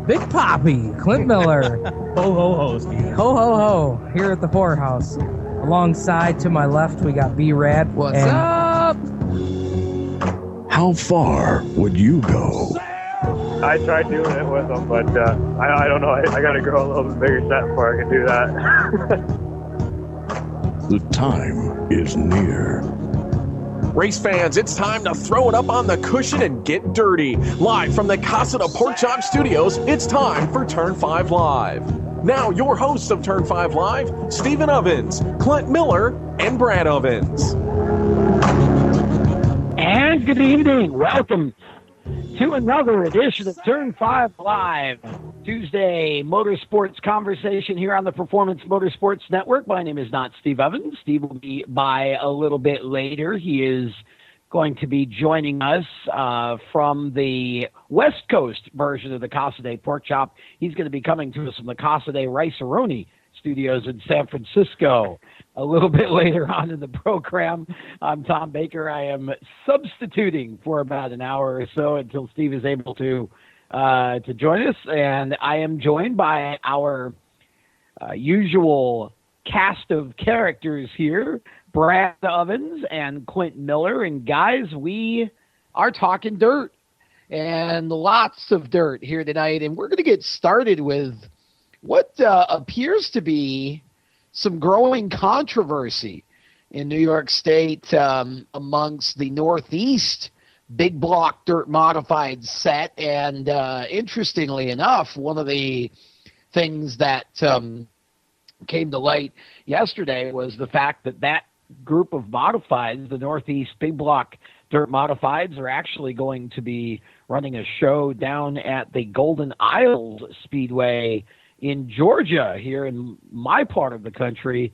Big Poppy, Clint Miller. Ho, ho, ho, Steve. Ho, ho, ho, here at the whorehouse. Alongside to my left, we got B-Rad. What's up? How far would you go? I tried doing it with them, but I don't know. I got to grow a little bit bigger set before I can do that. The time is near. Race fans, it's time to throw it up on the cushion and get dirty. Live from the Casa de Pork Chop Studios, it's time for Turn 5 Live. Now, your hosts of Turn 5 Live, Stephen Ovens, Clint Miller, and Brad Ovens. And good evening. Welcome to another edition of Turn 5 Live, Tuesday motorsports conversation here on the Performance Motorsports Network. My name is not Steve Evans. Steve will be by a little bit later. He is going to be joining us from the West Coast version of the Casa de Pork Chop. He's going to be coming to us from the Casa de Rice-A-Roni studios in San Francisco a little bit later on in the program. I'm Tom Baker. I am substituting for about an hour or so until Steve is able to join us, and I am joined by our usual cast of characters here, Brad Ovens and Clint Miller. And guys, we are talking dirt, and lots of dirt here tonight, and we're going to get started with what appears to be some growing controversy in New York State amongst the Northeast big block dirt modified set. And interestingly enough, one of the things that came to light yesterday was the fact that that group of modifieds, the Northeast big block dirt modifieds, are actually going to be running a show down at the Golden Isles Speedway in Georgia, here in my part of the country,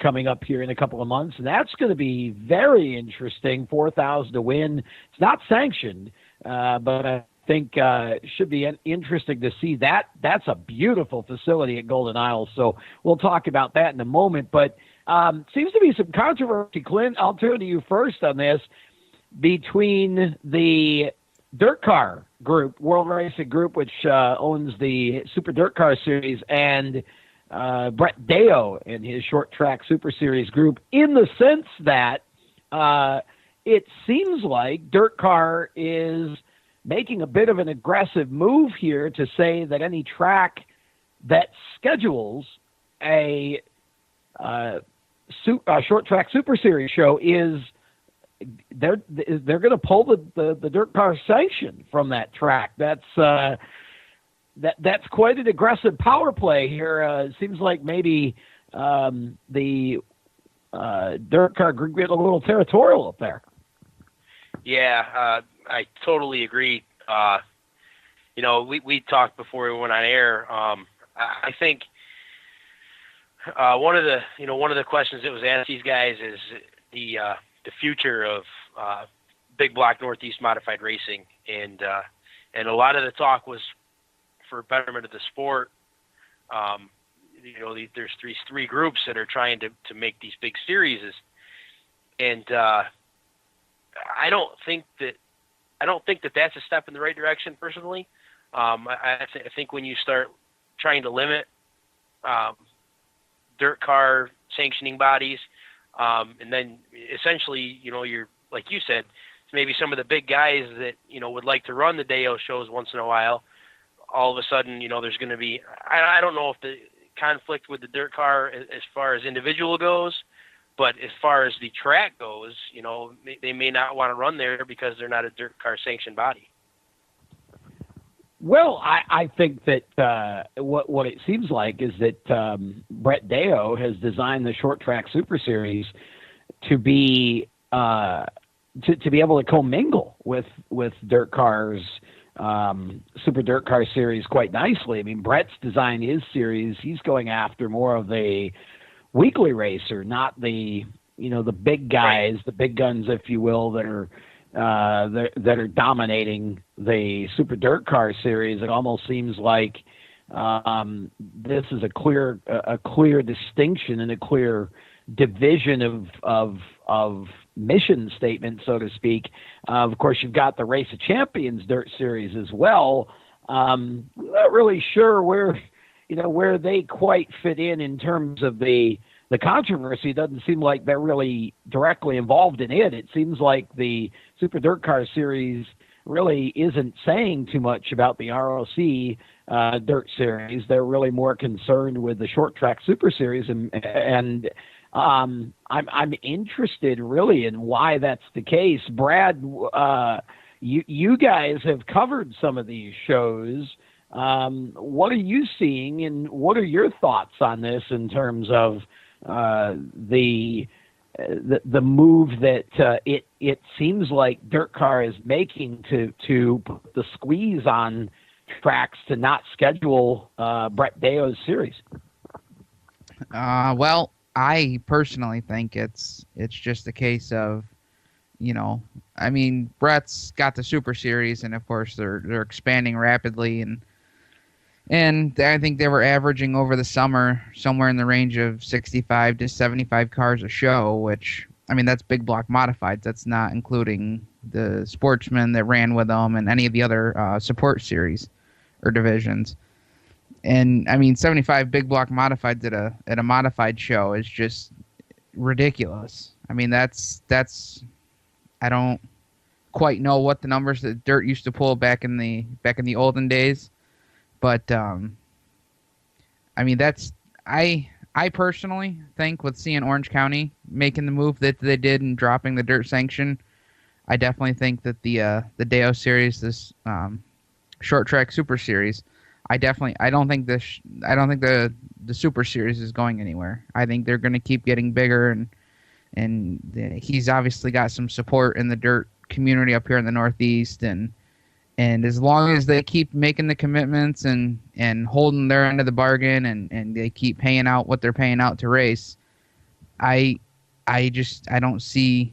coming up here in a couple of months. And that's going to be very interesting. 4,000 to win. It's not sanctioned, but I think it should be interesting to see that. That's a beautiful facility at Golden Isles. So we'll talk about that in a moment. But seems to be some controversy. Clint, I'll turn to you first on this, between the Dirt Car Group, World Racing Group, which owns the Super Dirt Car Series, and Brett Deo and his Short Track Super Series group, in the sense that it seems like Dirt Car is making a bit of an aggressive move here to say that any track that schedules a Short Track Super Series show is they're going to pull the dirt car sanction from that track. That's quite an aggressive power play here. It seems like maybe the dirt car group get a little territorial up there. Yeah, I totally agree. We talked before we went on air. I think one of the questions that was asked these guys is the future of big block Northeast modified racing, and a lot of the talk was for betterment of the sport. There's three groups that are trying to make these big series, and I don't think that that's a step in the right direction personally. I think when you start trying to limit dirt car sanctioning bodies, and then essentially, you're, like you said, maybe some of the big guys that, would like to run the Deo shows once in a while, all of a sudden, there's going to be, I don't know if the conflict with the dirt car as far as individual goes, but as far as the track goes, they may not want to run there because they're not a dirt car sanctioned body. Well, I think that what it seems like is that Brett Deo has designed the Short Track Super Series to be to be able to commingle with dirt cars, Super Dirt Car Series quite nicely. I mean, Brett's designed his series. He's going after more of the weekly racer, not the big guys, the big guns, if you will, that are dominating the Super Dirt Car Series. It almost seems like this is a clear distinction and a clear division of mission statement, so to speak. Of course, you've got the Race of Champions Dirt Series as well, I'm not really sure where they quite fit in terms of the controversy. It doesn't seem like they're really directly involved in it. It seems like the Super Dirt Car Series really isn't saying too much about the ROC Dirt Series. They're really more concerned with the Short Track Super Series, and I'm interested really in why that's the case. Brad, you guys have covered some of these shows. What are you seeing, and what are your thoughts on this in terms of the move that it seems like Dirt Car is making to put the squeeze on tracks to not schedule Brett Deo's series? Well, I personally think it's just a case of, I mean, Brett's got the Super Series, and of course they're expanding rapidly, and I think they were averaging over the summer somewhere in the range of 65 to 75 cars a show, which, I mean, that's big block modifieds. That's not including the sportsmen that ran with them and any of the other support series or divisions. And, I mean, 75 big block modifieds at a modified show is just ridiculous. I mean, that's I don't quite know what the numbers that Dirt used to pull back in the olden days. But, I mean, I personally think with seeing Orange County making the move that they did and dropping the dirt sanction, I definitely think that the Deo series, this short track Super Series, I don't think the Super Series is going anywhere. I think they're going to keep getting bigger, and he's obviously got some support in the dirt community up here in the Northeast, and as long as they keep making the commitments and holding their end of the bargain and they keep paying out what they're paying out to race, I don't see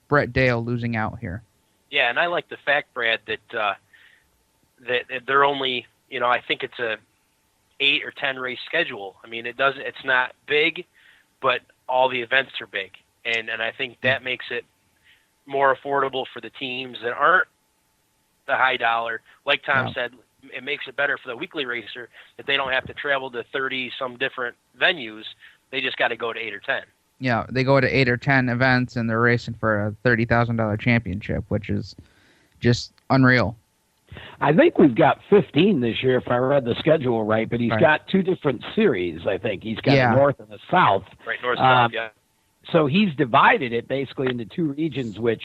Brett Dale losing out here. Yeah, and I like the fact, Brad, that they're only, I think it's a 8 or 10 race schedule. I mean, it's not big, but all the events are big, and I think that makes it more affordable for the teams that aren't the high dollar. Like Tom said, it makes it better for the weekly racer that they don't have to travel to 30 some different venues. They just got to go to 8 or 10. Yeah, they go to 8 or 10 events and they're racing for a $30,000 championship, which is just unreal. I think we've got 15 this year, if I read the schedule right, but he's got 2 different series, I think. He's got the North and the South. Right, North South, yeah. So he's divided it basically into 2 regions, which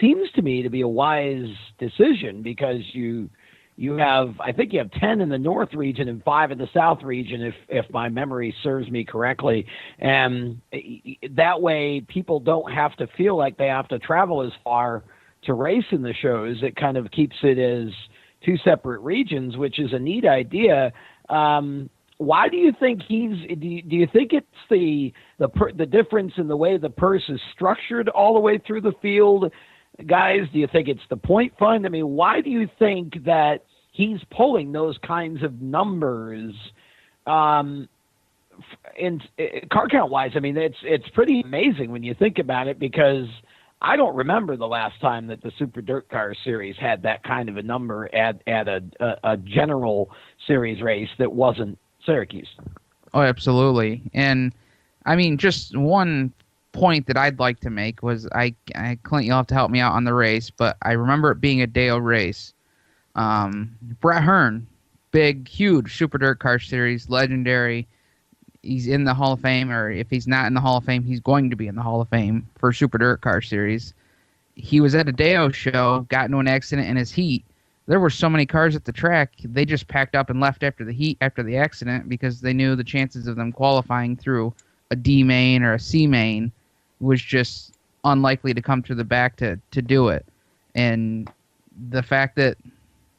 seems to me to be a wise decision because you have, I think you have 10 in the North region and 5 in the South region, if my memory serves me correctly. And that way people don't have to feel like they have to travel as far to race in the shows. It kind of keeps it as 2 separate regions, which is a neat idea. Why do you think do you think it's the difference in the way the purse is structured all the way through the field, guys? Do you think it's the point fund? I mean, why do you think that he's pulling those kinds of numbers? In car count wise, I mean, it's pretty amazing when you think about it, because I don't remember the last time that the Super Dirt Car Series had that kind of a number at a general series race that wasn't Syracuse. Oh, absolutely. And I mean, just one point that I'd like to make was Clint, you'll have to help me out on the race, but I remember it being a Deo race. Brett Hearn, big, huge Super Dirt Car Series, legendary. He's in the Hall of Fame, or if he's not in the Hall of Fame, he's going to be in the Hall of Fame for Super Dirt Car Series. He was at a Deo show, got into an accident in his heat. There were so many cars at the track, they just packed up and left after the heat, after the accident, because they knew the chances of them qualifying through a D main or a C main was just unlikely to come to the back to do it. And the fact that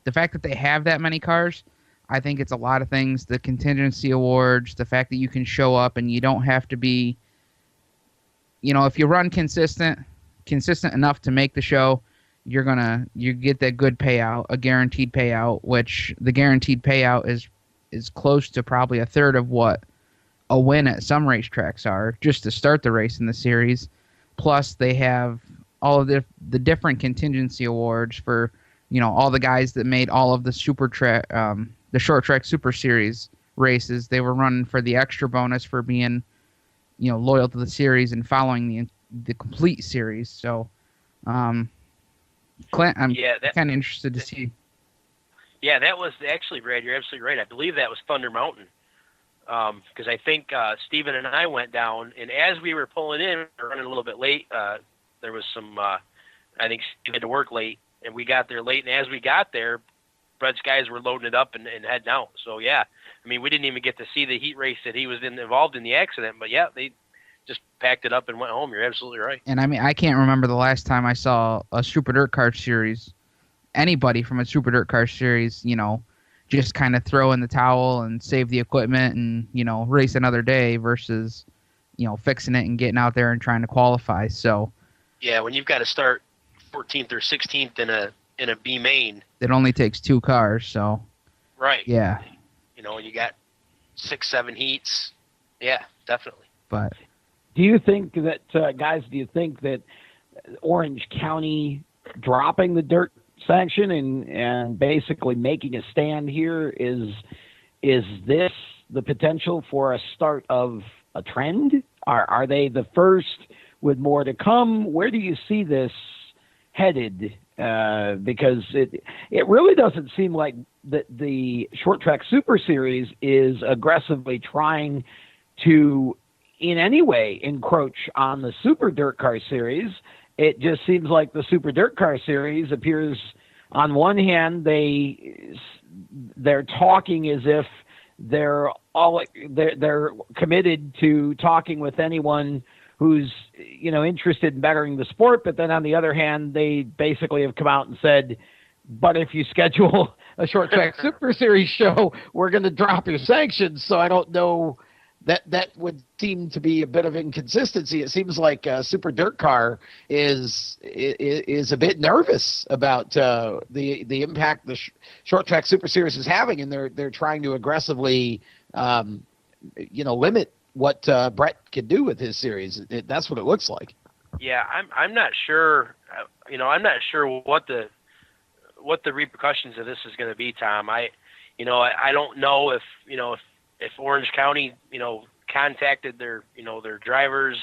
they have that many cars, I think it's a lot of things. The contingency awards, the fact that you can show up and you don't have to be, if you run consistent enough to make the show, you get that good payout, a guaranteed payout, which the guaranteed payout is close to probably a third of what a win at some racetracks are just to start the race in the series. Plus they have all of the different contingency awards for all the guys that made all of the the short track super series races, they were running for the extra bonus for being, loyal to the series and following the complete series. So, Clint, I'm kind of interested to see. Yeah, that was actually, Brad, you're absolutely right. I believe that was Thunder Mountain. Because I think Steven and I went down, and as we were pulling in, we were running a little bit late. There was some, I think Steve had to work late, and we got there late. And as we got there, Brett's guys were loading it up and heading out. So, yeah, I mean, we didn't even get to see the heat race that he was involved in the accident. But, yeah, they just packed it up and went home. You're absolutely right. And, I mean, I can't remember the last time I saw a Super Dirt Car Series, anybody from a Super Dirt Car Series, just kind of throw in the towel and save the equipment and, race another day versus, fixing it and getting out there and trying to qualify. So, yeah, when you've got to start 14th or 16th in a B main, it only takes 2 cars. So, right. Yeah. You got 6-7 heats. Yeah, definitely. But do you think that, guys, Orange County dropping the dirt sanction and basically making a stand here is this the potential for a start of a trend? Are they the first with more to come? Where do you see this headed? Because it really doesn't seem like that the Short Track Super Series is aggressively trying to in any way encroach on the Super Dirt Car Series. It just seems like the Super Dirt Car Series appears, on one hand, they're talking as if they're committed to talking with anyone who's interested in bettering the sport, but then on the other hand, they basically have come out and said, but if you schedule a Short Track Super Series show, we're going to drop your sanctions. So I don't know. That would seem to be a bit of inconsistency. It seems like Super Dirt Car is a bit nervous about the impact the Short Track Super Series is having, and they're trying to aggressively limit what Brett can do with his series. That's what it looks like. Yeah, I'm not sure. I'm not sure what the repercussions of this is going to be, Tom. I don't know if Orange County, contacted their drivers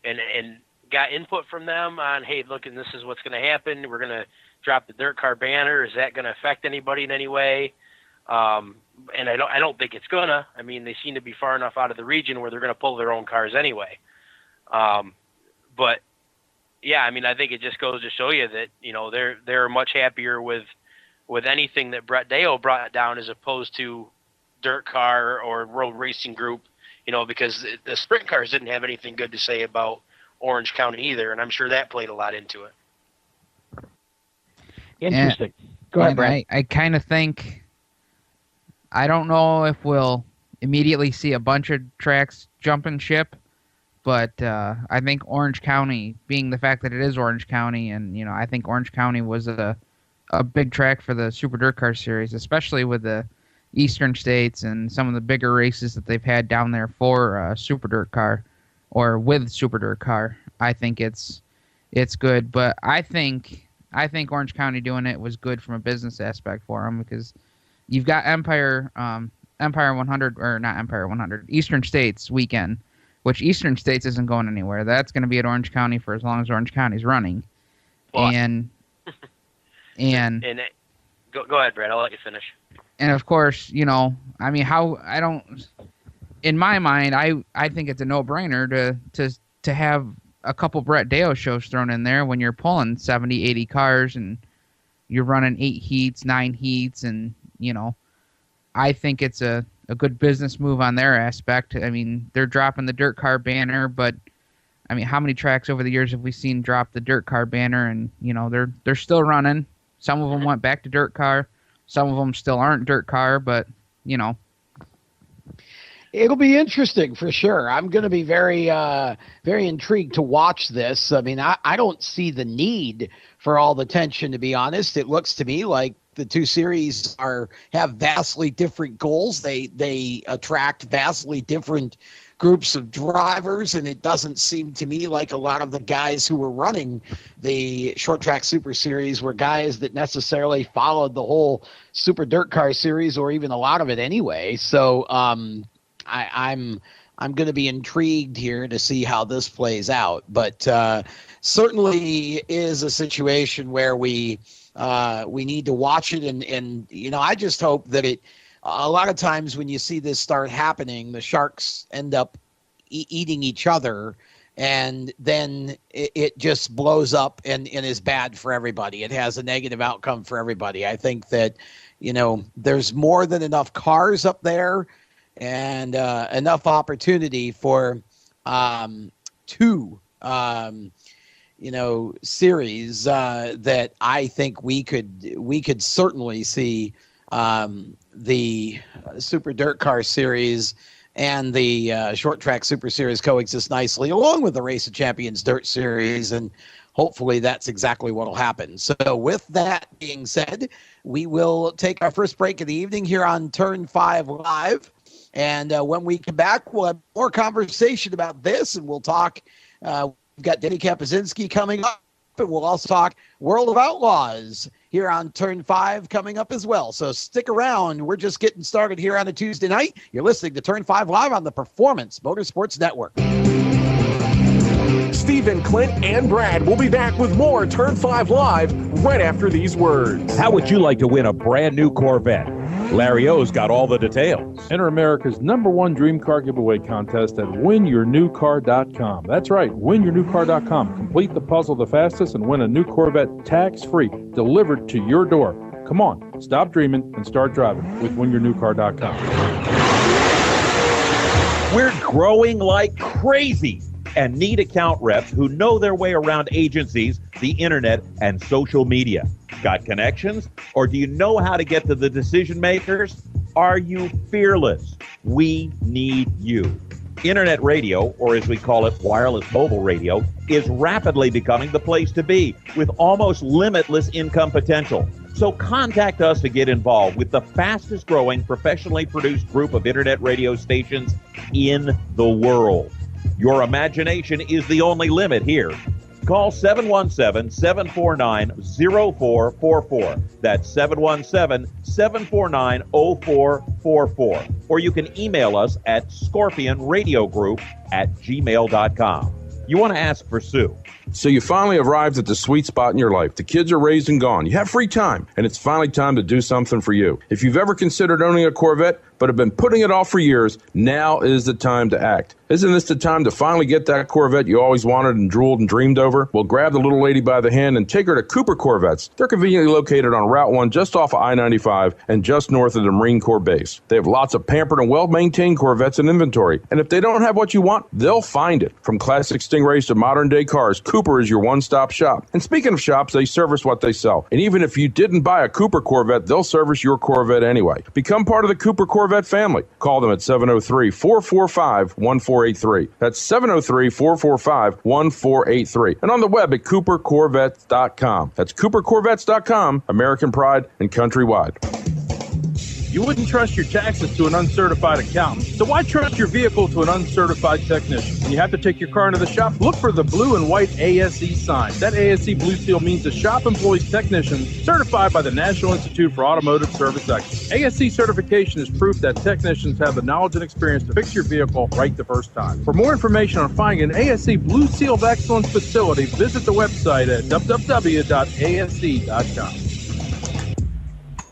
and got input from them on, hey, look, and this is what's going to happen. We're going to drop the dirt car banner. Is that going to affect anybody in any way? And I don't think it's gonna. I mean, they seem to be far enough out of the region where they're going to pull their own cars anyway. But yeah, I mean, I think it just goes to show you that they're much happier with anything that Brett Deo brought down as opposed to dirt car or road racing group, because the sprint cars didn't have anything good to say about Orange County either, and I'm sure that played a lot into it. Interesting. Go ahead, Brad. I kind of think, I don't know if we'll immediately see a bunch of tracks jumping ship, but I think Orange County, being the fact that it is Orange County, and I think Orange County was a big track for the Super Dirt Car Series, especially with the Eastern States and some of the bigger races that they've had down there for Super Dirt Car or with Super Dirt Car. I think it's good, but I think Orange County doing it was good from a business aspect for them, because you've got Empire 100, or not Empire 100, Eastern States weekend, which Eastern States isn't going anywhere. That's going to be at Orange County for as long as Orange County's running. Well, and go ahead, Brad. I'll let you finish. And of course, in my mind, I think it's a no-brainer to have a couple Brett Deo shows thrown in there when you're pulling 70, 80 cars and you're running 8 heats, 9 heats, and I think it's a good business move on their aspect. I mean, they're dropping the dirt car banner, but I mean, how many tracks over the years have we seen drop the dirt car banner? And they're still running. Some of them went back to dirt car. Some of them still aren't dirt car, but It'll be interesting for sure. I'm going to be very, very intrigued to watch this. I mean, I don't see the need for all the tension, to be honest. It looks to me like the two series have vastly different goals. They attract vastly different groups of drivers, and it doesn't seem to me like a lot of the guys who were running the Short Track Super Series were guys that necessarily followed the whole Super Dirt Car Series, or even a lot of it anyway. So I'm going to be intrigued here to see how this plays out, but certainly is a situation where we need to watch it, and I just hope that it. A lot of times when you see this start happening, the sharks end up eating each other, and then it just blows up and is bad for everybody. It has a negative outcome for everybody. I think that, there's more than enough cars up there and enough opportunity for two series that I think we could certainly see the Super Dirt Car Series and the Short Track Super Series coexist nicely, along with the Race of Champions Dirt Series, and hopefully that's exactly what will happen. So with that being said, we will take our first break of the evening here on Turn 5 Live, and when we come back, we'll have more conversation about this, and we'll talk. We've got Denny Kapuscinski coming up, and we'll also talk World of Outlaws here on Turn 5 coming up as well. So stick around. We're just getting started here on a Tuesday night. You're listening to Turn 5 Live on the Performance Motorsports Network. Stephen, Clint, and Brad will be back with more Turn 5 Live right after these words. How would you like to win a brand new Corvette? Larry O's got all the details. Enter America's #1 dream car giveaway contest at winyournewcar.com. That's right, winyournewcar.com. Complete the puzzle the fastest and win a new Corvette tax-free, delivered to your door. Come on, stop dreaming and start driving with winyournewcar.com. We're growing like crazy and need account reps who know their way around agencies, the internet, and social media. Got connections? Or do you know how to get to the decision makers? Are you fearless? We need you. Internet radio, or as we call it, wireless mobile radio, is rapidly becoming the place to be, with almost limitless income potential. So contact us to get involved with the fastest growing professionally produced group of internet radio stations in the world. Your imagination is the only limit here. Call 717-749-0444. That's 717-749-0444. Or you can email us at scorpionradiogroup@gmail.com. You want to ask for Sue. So you finally arrived at the sweet spot in your life. The kids are raised and gone. You have free time, and it's finally time to do something for you. If you've ever considered owning a Corvette but have been putting it off for years, now is the time to act. Isn't this the time to finally get that Corvette you always wanted and drooled and dreamed over? Well, grab the little lady by the hand and take her to Cooper Corvettes. They're conveniently located on Route 1 just off of I-95 and just north of the Marine Corps base. They have lots of pampered and well-maintained Corvettes in inventory. And if they don't have what you want, they'll find it. From classic Stingrays to modern-day cars, Cooper is your one-stop shop. And speaking of shops, they service what they sell. And even if you didn't buy a Cooper Corvette, they'll service your Corvette anyway. Become part of the Cooper Corvette family. Call them at 703-445-1483. That's 703-445-1483. And on the web at coopercorvettes.com. That's coopercorvettes.com, American pride and countrywide. You wouldn't trust your taxes to an uncertified accountant, so why trust your vehicle to an uncertified technician? When you have to take your car into the shop, look for the blue and white ASE sign. That ASE blue seal means the shop employs technicians certified by the National Institute for Automotive Service Excellence. ASE certification is proof that technicians have the knowledge and experience to fix your vehicle right the first time. For more information on finding an ASE Blue Seal of Excellence facility, visit the website at www.ase.com.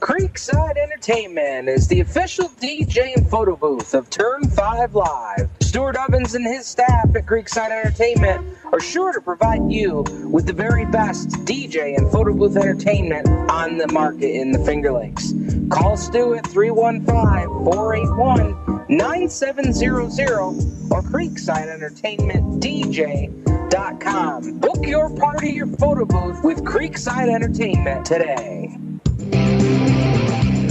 Creekside Entertainment is the official DJ and photo booth of Turn 5 Live. Stuart Ovens and his staff at Creekside Entertainment are sure to provide you with the very best DJ and photo booth entertainment on the market in the Finger Lakes. Call Stu at 315-481-9700 or CreeksideEntertainmentDJ.com. Book your party, your photo booth with Creekside Entertainment today.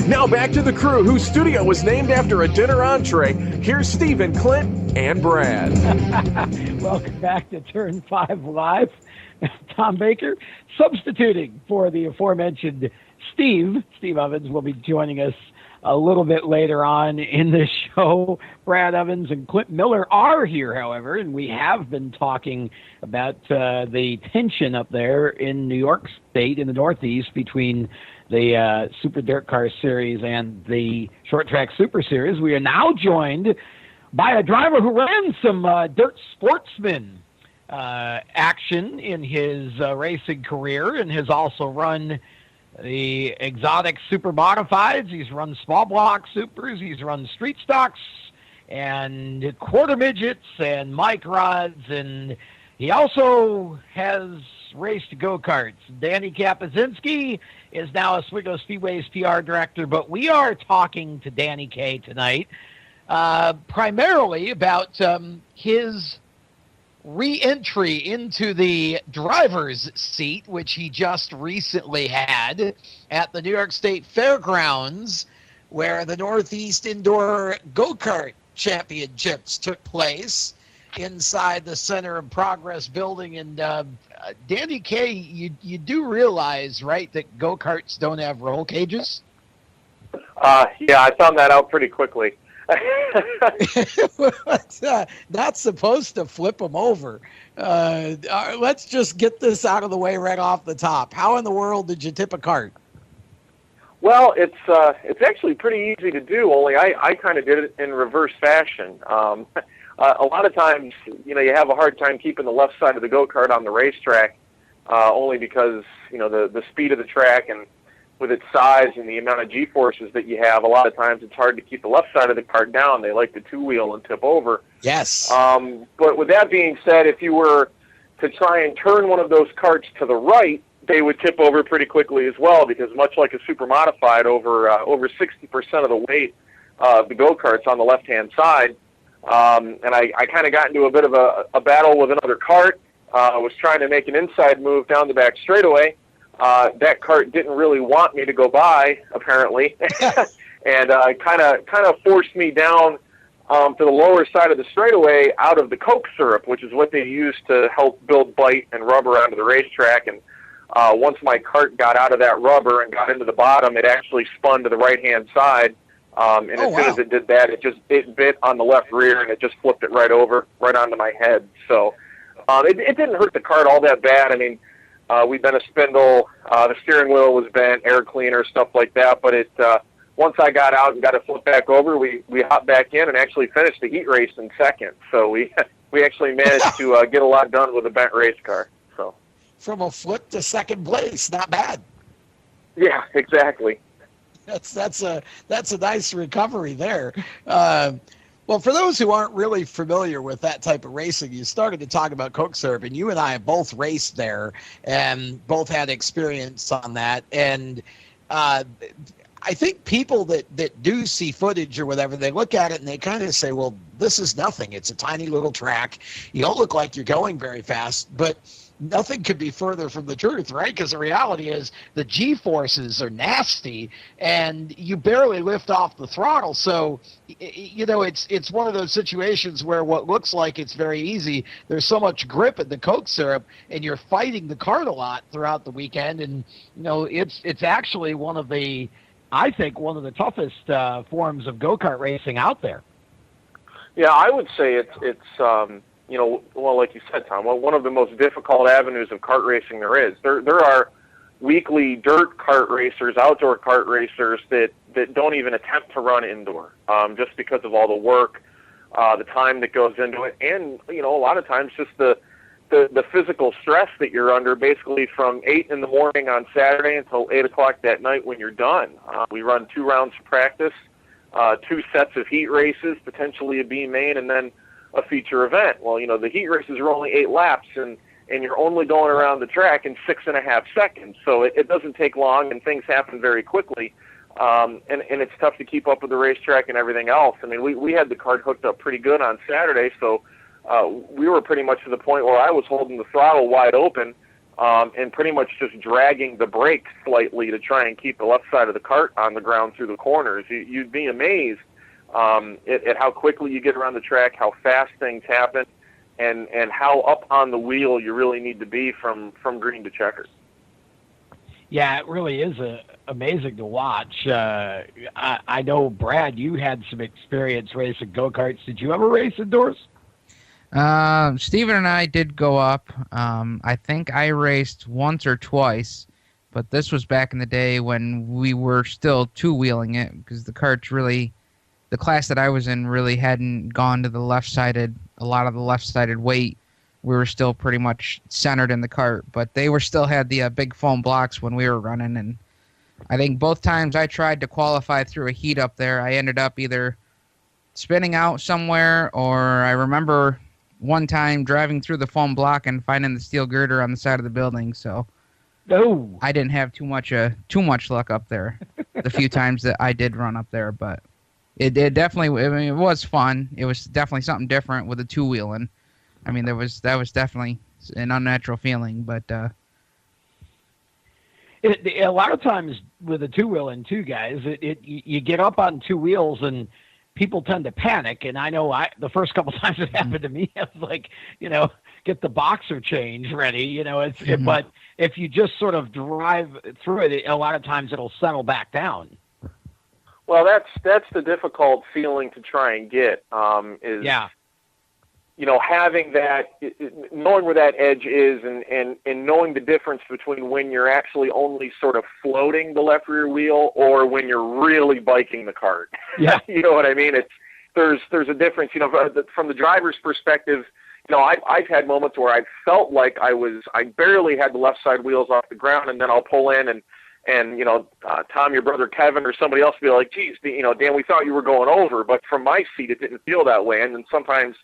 Now back to the crew whose studio was named after a dinner entree. Here's Stephen, Clint, and Brad. Welcome back to Turn 5 Live. Tom Baker substituting for the aforementioned Steve. Steve Ovens will be joining us a little bit later on in the show. Brad Evans and Clint Miller are here, however, and we have been talking about the tension up there in New York State, in the Northeast, between the Super Dirt Car Series and the Short Track Super Series. We are now joined by a driver who ran some dirt sportsman action in his racing career and has also run the exotic super modifieds. He's run small block supers. He's run street stocks and quarter midgets and mic rods. And he also has raced go-karts. Danny Kapuscinski is now Oswego Speedway's PR director, but we are talking to Danny K tonight primarily about his re-entry into the driver's seat, which he just recently had at the New York State Fairgrounds, where the Northeast Indoor Go-Kart Championships took place inside the Center of Progress building. And Danny K, you do realize, right, that go-karts don't have roll cages? Yeah, I found that out pretty quickly. Not supposed to flip them over. Let's just get this out of the way right off the top. How in the world did you tip a cart? Well, it's actually pretty easy to do, only I kind of did it in reverse fashion. A lot of times, you have a hard time keeping the left side of the go-kart on the racetrack, only because, the speed of the track, and with its size and the amount of G-forces that you have, a lot of times it's hard to keep the left side of the cart down. They like to two-wheel and tip over. Yes. But with that being said, if you were to try and turn one of those carts to the right, they would tip over pretty quickly as well, because much like a super modified, over 60% of the weight of the go-kart's on the left-hand side. And I kind of got into a bit of a battle with another cart. I was trying to make an inside move down the back straightaway. That cart didn't really want me to go by, apparently, and kind of forced me down to the lower side of the straightaway out of the Coke syrup, which is what they use to help build bite and rubber onto the racetrack. And once my cart got out of that rubber and got into the bottom, it actually spun to the right-hand side. And as soon as it did that, it bit on the left rear, and it just flipped it right over, right onto my head. So it didn't hurt the cart all that bad. I mean, we bent a spindle, the steering wheel was bent, air cleaner, stuff like that. But once I got out and got it flipped back over, we hopped back in and actually finished the heat race in second. So we actually managed to get a lot done with a bent race car. So from a flip to second place, not bad. Yeah, exactly. That's a nice recovery there. Well, for those who aren't really familiar with that type of racing, you started to talk about Coke syrup, and you and I have both raced there and both had experience on that. And I think people that do see footage or whatever, they look at it and they kind of say, well, this is nothing. It's a tiny little track. You don't look like you're going very fast, but nothing could be further from the truth, right? Because the reality is the G-forces are nasty, and you barely lift off the throttle. So, it's one of those situations where what looks like it's very easy, there's so much grip in the Coke syrup, and you're fighting the cart a lot throughout the weekend. And, it's actually one of the toughest forms of go-kart racing out there. Yeah, I would say it's well, like you said, Tom, one of the most difficult avenues of kart racing there is. There are weekly dirt kart racers, outdoor kart racers that don't even attempt to run indoor, just because of all the work, the time that goes into it, and a lot of times just the physical stress that you're under, basically from 8 in the morning on Saturday until 8 o'clock that night when you're done. We run 2 rounds of practice, 2 sets of heat races, potentially a B main, and then a feature event. Well, the heat races are only 8 laps, and you're only going around the track in 6.5 seconds. So it doesn't take long, and things happen very quickly. And it's tough to keep up with the racetrack and everything else. I mean, we had the cart hooked up pretty good on Saturday, so we were pretty much to the point where I was holding the throttle wide open and pretty much just dragging the brakes slightly to try and keep the left side of the cart on the ground through the corners. You'd be amazed at how quickly you get around the track, how fast things happen, and how up on the wheel you really need to be from green to checkers. Yeah, it really is amazing to watch. I know, Brad, you had some experience racing go-karts. Did you ever race indoors? Steven and I did go up. I think I raced once or twice, but this was back in the day when we were still two-wheeling it because the class that I was in really hadn't gone to a lot of the left-sided weight. We were still pretty much centered in the cart, but they still had the big foam blocks when we were running. And I think both times I tried to qualify through a heat up there, I ended up either spinning out somewhere, or I remember one time driving through the foam block and finding the steel girder on the side of the building. So I didn't have too much luck up there the few times that I did run up there, but it definitely, I mean, it was fun. It was definitely something different with the two-wheeling. I mean, that was definitely an unnatural feeling, but a lot of times with a two-wheeling too, guys, you get up on two wheels and people tend to panic. And I know the first couple times it happened to me, I was like, get the boxer change ready, but if you just sort of drive through it, a lot of times it'll settle back down. Well, that's the difficult feeling to try and get. Having that, knowing where that edge is, and knowing the difference between when you're actually only sort of floating the left rear wheel or when you're really biking the cart. Yeah, you know what I mean. There's a difference. From the driver's perspective, I've had moments where I felt like I barely had the left side wheels off the ground, and then I'll pull in and Tom, your brother Kevin, or somebody else will be like, geez, Dan, we thought you were going over, but from my seat it didn't feel that way. And then sometimes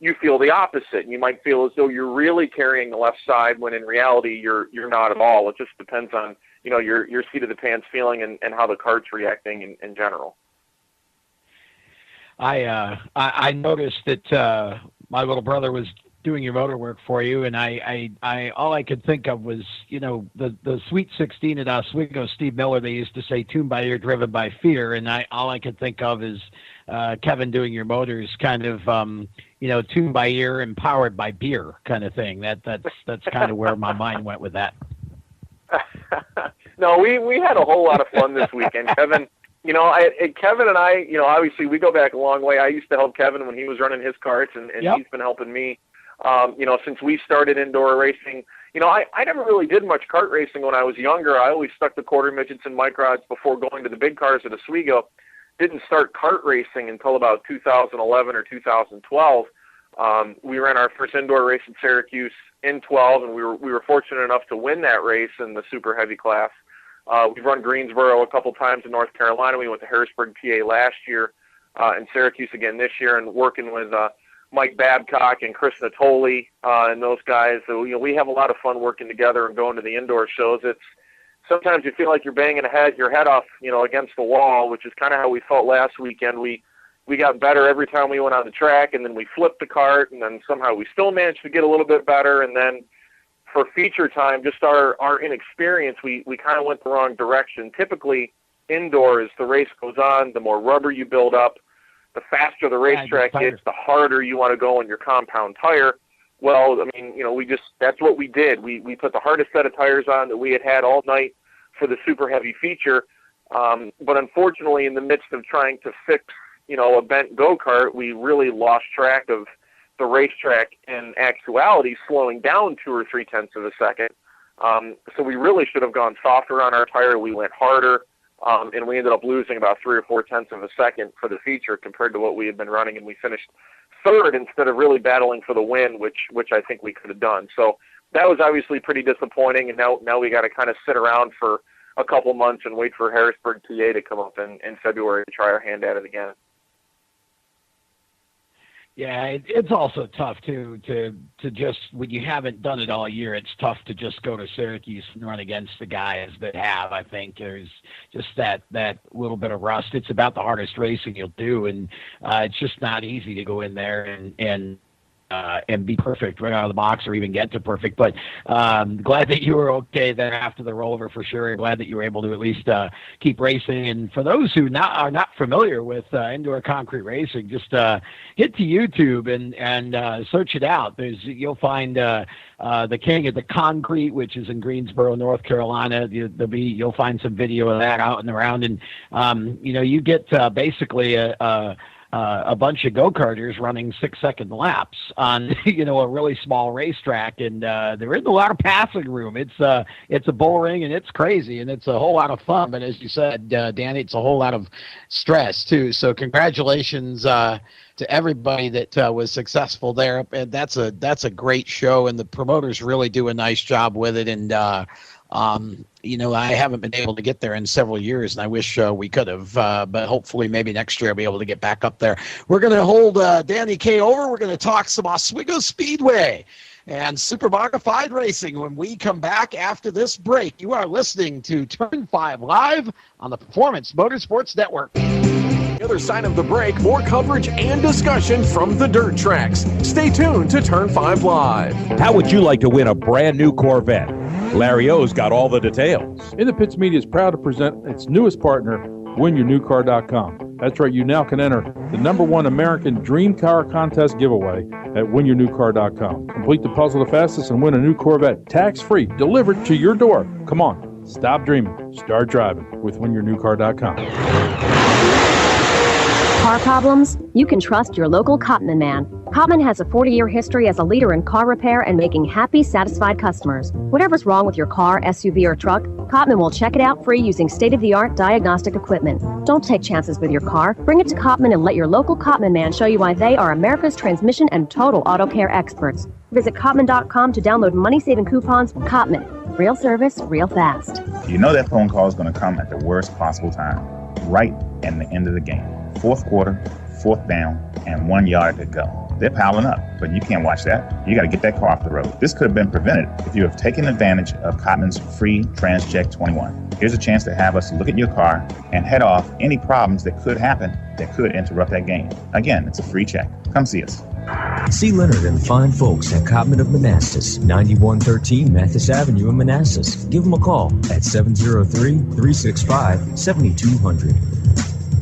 you feel the opposite. You might feel as though you're really carrying the left side when in reality you're not at all. It just depends on your seat of the pants feeling and how the cart's reacting in general. I noticed that my little brother was doing your motor work for you, and I all I could think of was the Sweet 16 at Oswego. Steve Miller, they used to say tuned by ear, driven by fear, and all I could think of is Kevin doing your motors, kind of tuned by ear and powered by beer kind of thing. That's kind of where my mind went with that. No, we had a whole lot of fun this weekend, Kevin. Kevin and I, obviously we go back a long way. I used to help Kevin when he was running his karts, and Yep. He's been helping me. Since we started indoor racing, I never really did much kart racing when I was younger. I always stuck to quarter midgets and microds before going to the big cars at Oswego. Didn't start kart racing until about 2011 or 2012. We ran our first indoor race in Syracuse in 12, and we were fortunate enough to win that race in the super heavy class. We've run Greensboro a couple times in North Carolina. We went to Harrisburg, PA last year, and Syracuse again this year, and working with Mike Babcock and Chris Natoli and those guys. So, we have a lot of fun working together and going to the indoor shows. Sometimes you feel like you're banging your head off, against the wall, which is kind of how we felt last weekend. We got better every time we went on the track, and then we flipped the cart, and then somehow we still managed to get a little bit better. And then for feature time, just our inexperience, we kind of went the wrong direction. Typically, indoors, the race goes on, the more rubber you build up, the faster the racetrack gets, the harder you want to go on your compound tire. Well, I mean, that's what we did. We put the hardest set of tires on that we had all night for the super heavy feature. But unfortunately, in the midst of trying to fix, a bent go-kart, we really lost track of the racetrack in actuality slowing down 2 or 3/10 of a second. So we really should have gone softer on our tire. We went harder. And we ended up losing about 3 or 4/10 of a second for the feature compared to what we had been running, and we finished third instead of really battling for the win, which I think we could have done. So that was obviously pretty disappointing, and now we got to kind of sit around for a couple months and wait for Harrisburg, PA to come up in February to try our hand at it again. Yeah, it's also tough to just, when you haven't done it all year, it's tough to just go to Syracuse and run against the guys that have. I think there's just that little bit of rust. It's about the hardest racing you'll do, and it's just not easy to go in there and be perfect right out of the box or even get to perfect. But glad that you were okay there after the rollover for sure. Glad that you were able to at least keep racing. And for those who are not familiar with indoor concrete racing, just hit to YouTube and search it out. You'll find the King of the Concrete, which is in Greensboro, North Carolina. You'll find some video of that out and around, and you get basically a bunch of go-karters running 6-second laps on a really small racetrack, and there isn't a lot of passing room. It's a bull ring, and it's crazy, and it's a whole lot of fun. But as you said, Danny, it's a whole lot of stress too. So congratulations to everybody that was successful there. And that's a great show, and the promoters really do a nice job with it. And I haven't been able to get there in several years, and I wish we could have. But hopefully, maybe next year I'll be able to get back up there. We're going to hold Danny K over. We're going to talk some Oswego Speedway and Super Modified Racing when we come back after this break. You are listening to Turn 5 Live on the Performance Motorsports Network. The other side of the break, more coverage and discussion from the dirt tracks. Stay tuned to Turn 5 Live. How would you like to win a brand new Corvette? Larry O's got all the details. In the Pits Media is proud to present its newest partner, WinYourNewCar.com. That's right, you now can enter the #1 American Dream Car Contest giveaway at WinYourNewCar.com. Complete the puzzle the fastest and win a new Corvette tax-free, delivered to your door. Come on, stop dreaming, start driving with WinYourNewCar.com. Car problems? You can trust your local Cotman man. Cotman has a 40-year history as a leader in car repair and making happy, satisfied customers. Whatever's wrong with your car, SUV, or truck, Cotman will check it out free using state-of-the-art diagnostic equipment. Don't take chances with your car. Bring it to Cotman and let your local Cotman man show you why they are America's transmission and total auto care experts. Visit Cotman.com to download money-saving coupons. Cotman. Real service, real fast. You know that phone call is going to come at the worst possible time, right at the end of the game. Fourth quarter, fourth down, and 1 yard to go. They're piling up, but you can't watch that. You got to get that car off the road. This could have been prevented if you have taken advantage of Cotman's free TransCheck 21. Here's a chance to have us look at your car and head off any problems that could happen that could interrupt that game. Again, it's a free check. Come see us. See Leonard and the fine folks at Cotman of Manassas, 9113 Mathis Avenue in Manassas. Give them a call at 703-365-7200.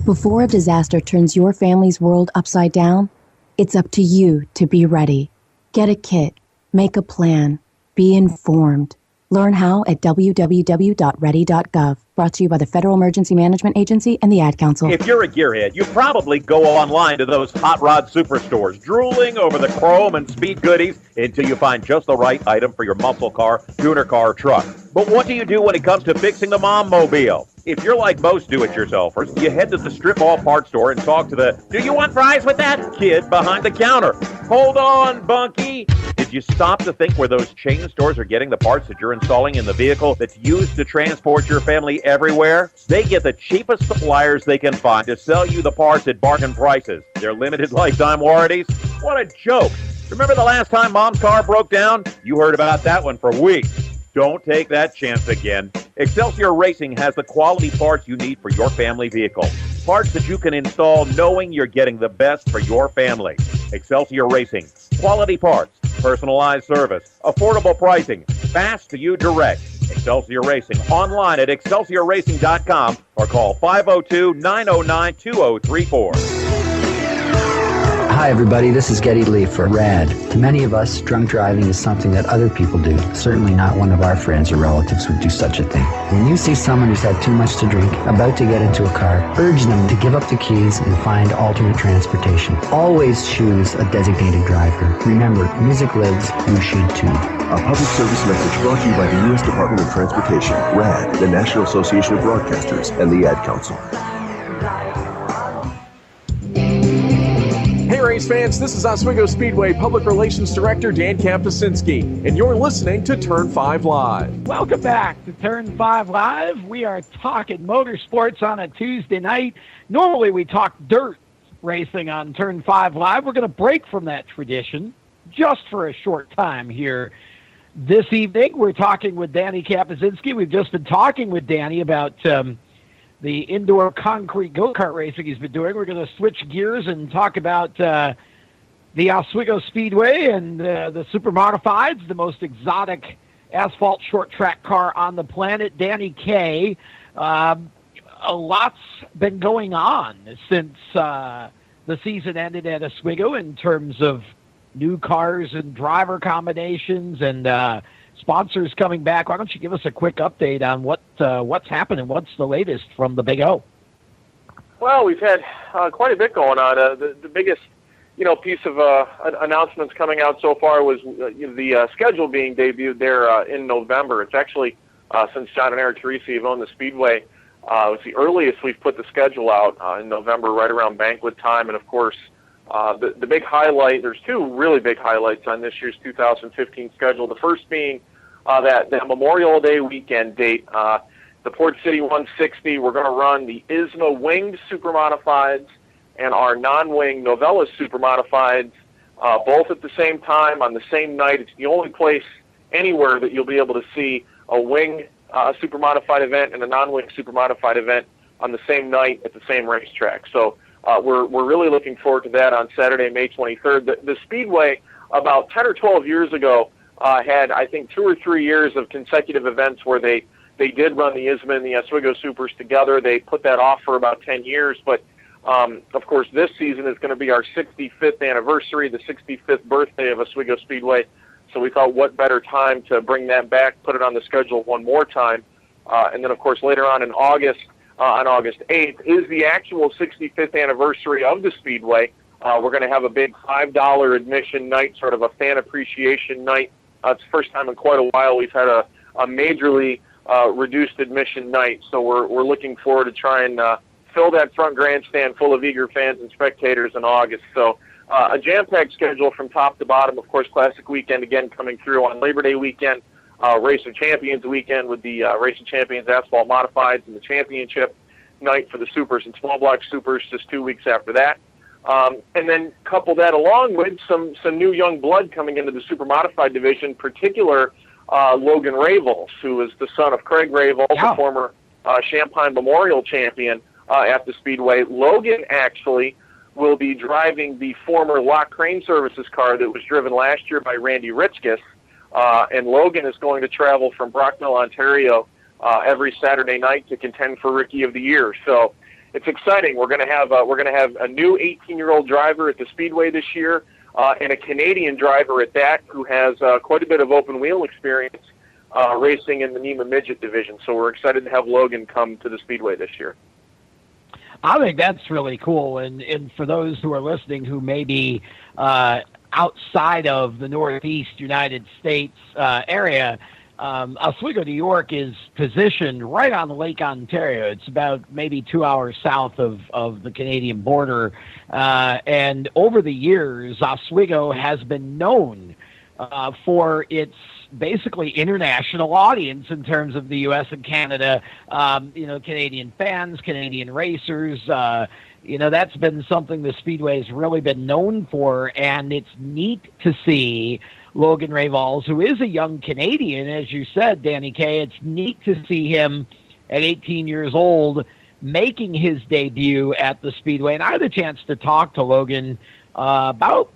Before a disaster turns your family's world upside down, it's up to you to be ready. Get a kit, make a plan, be informed. Learn how at www.ready.gov. Brought to you by the Federal Emergency Management Agency and the Ad Council. If you're a gearhead, you probably go online to those hot rod superstores, drooling over the chrome and speed goodies until you find just the right item for your muscle car, tuner car, or truck. But what do you do when it comes to fixing the mom mobile? If you're like most do-it-yourselfers, you head to the strip mall parts store and talk to the, "Do you want fries with that?" kid behind the counter. Hold on, Bunky. Did you stop to think where those chain stores are getting the parts that you're installing in the vehicle that's used to transport your family everywhere? They get the cheapest suppliers they can find to sell you the parts at bargain prices. Their limited lifetime warranties? What a joke. Remember the last time Mom's car broke down? You heard about that one for weeks. Don't take that chance again. Excelsior Racing has the quality parts you need for your family vehicle. Parts that you can install knowing you're getting the best for your family. Excelsior Racing. Quality parts, personalized service, affordable pricing, fast to you direct. Excelsior Racing. Online at excelsiorracing.com or call 502-909-2034. Hi everybody, this is Getty Lee for RAD. To many of us, drunk driving is something that other people do. Certainly not one of our friends or relatives would do such a thing. When you see someone who's had too much to drink, about to get into a car, urge them to give up the keys and find alternate transportation. Always choose a designated driver. Remember, music lives, you should too. A public service message brought to you by the U.S. Department of Transportation, RAD, the National Association of Broadcasters, and the Ad Council. Hey race fans, this is Oswego Speedway Public Relations Director Dan Kapuscinski, and you're listening to Turn 5 Live. Welcome back to Turn 5 Live. We are talking motorsports on a Tuesday night. Normally we talk dirt racing on Turn 5 Live. We're going to break from that tradition just for a short time here this evening. We're talking with Danny Kapuscinski. We've just been talking with Danny about the indoor concrete go-kart racing he's been doing. We're going to switch gears and talk about the Oswego Speedway and the Super Modifieds, the most exotic asphalt short track car on the planet. Danny Kaye, a lot's been going on since the season ended at Oswego in terms of new cars and driver combinations and sponsors coming back. Why don't you give us a quick update on what's happening? What's the latest from the Big O? Well, we've had quite a bit going on. The biggest, piece of announcements coming out so far was the schedule being debuted there in November. It's actually, since John and Eric Teresi have owned the Speedway, it's the earliest we've put the schedule out in November, right around banquet time. And, of course, the big highlight, there's two really big highlights on this year's 2015 schedule. The first being that Memorial Day weekend date, the Port City 160, we're going to run the ISMA Winged Super Modifieds and our non-wing Novella Super Modifieds both at the same time on the same night. It's the only place anywhere that you'll be able to see a wing Super Modified event and a non-wing Super Modified event on the same night at the same racetrack. So we're really looking forward to that on Saturday, May 23rd. The Speedway, about 10 or 12 years ago, had, I think, 2 or 3 years of consecutive events where they did run the ISMA and the Oswego Supers together. They put that off for about 10 years, but of course this season is going to be our 65th anniversary, the 65th birthday of Oswego Speedway. So we thought, what better time to bring that back, put it on the schedule one more time. And then, of course, later on in August, on August 8th, is the actual 65th anniversary of the Speedway. We're going to have a big $5 admission night, sort of a fan appreciation night. It's the first time in quite a while we've had a majorly reduced admission night. So we're looking forward to trying to fill that front grandstand full of eager fans and spectators in August. So a jam-packed schedule from top to bottom. Of course, Classic Weekend again coming through on Labor Day weekend, Race of Champions weekend with the Race of Champions Asphalt Modifieds and the championship night for the Supers and Small Block Supers just 2 weeks after that. And then couple that along with some new young blood coming into the Super Modified division, particular Logan Ravels, who is the son of Craig Ravels, the former Champaign Memorial champion at the Speedway. Logan actually will be driving the former Lock Crane Services car that was driven last year by Randy Ritzkis, and Logan is going to travel from Brockville, Ontario, every Saturday night to contend for Rookie of the Year. So it's exciting. We're going to have a new 18-year-old driver at the Speedway this year, and a Canadian driver at that who has quite a bit of open wheel experience racing in the NEMA Midget division. So we're excited to have Logan come to the Speedway this year. I think that's really cool. And for those who are listening who may be outside of the Northeast United States area, Oswego, New York is positioned right on Lake Ontario. It's about maybe 2 hours south of the Canadian border. And over the years, Oswego has been known for its basically international audience in terms of the U.S. and Canada, Canadian fans, Canadian racers. That's been something the Speedway's really been known for, and it's neat to see Logan Ravels, who is a young Canadian, as you said, Danny Kaye. It's neat to see him at 18 years old making his debut at the Speedway. And I had a chance to talk to Logan about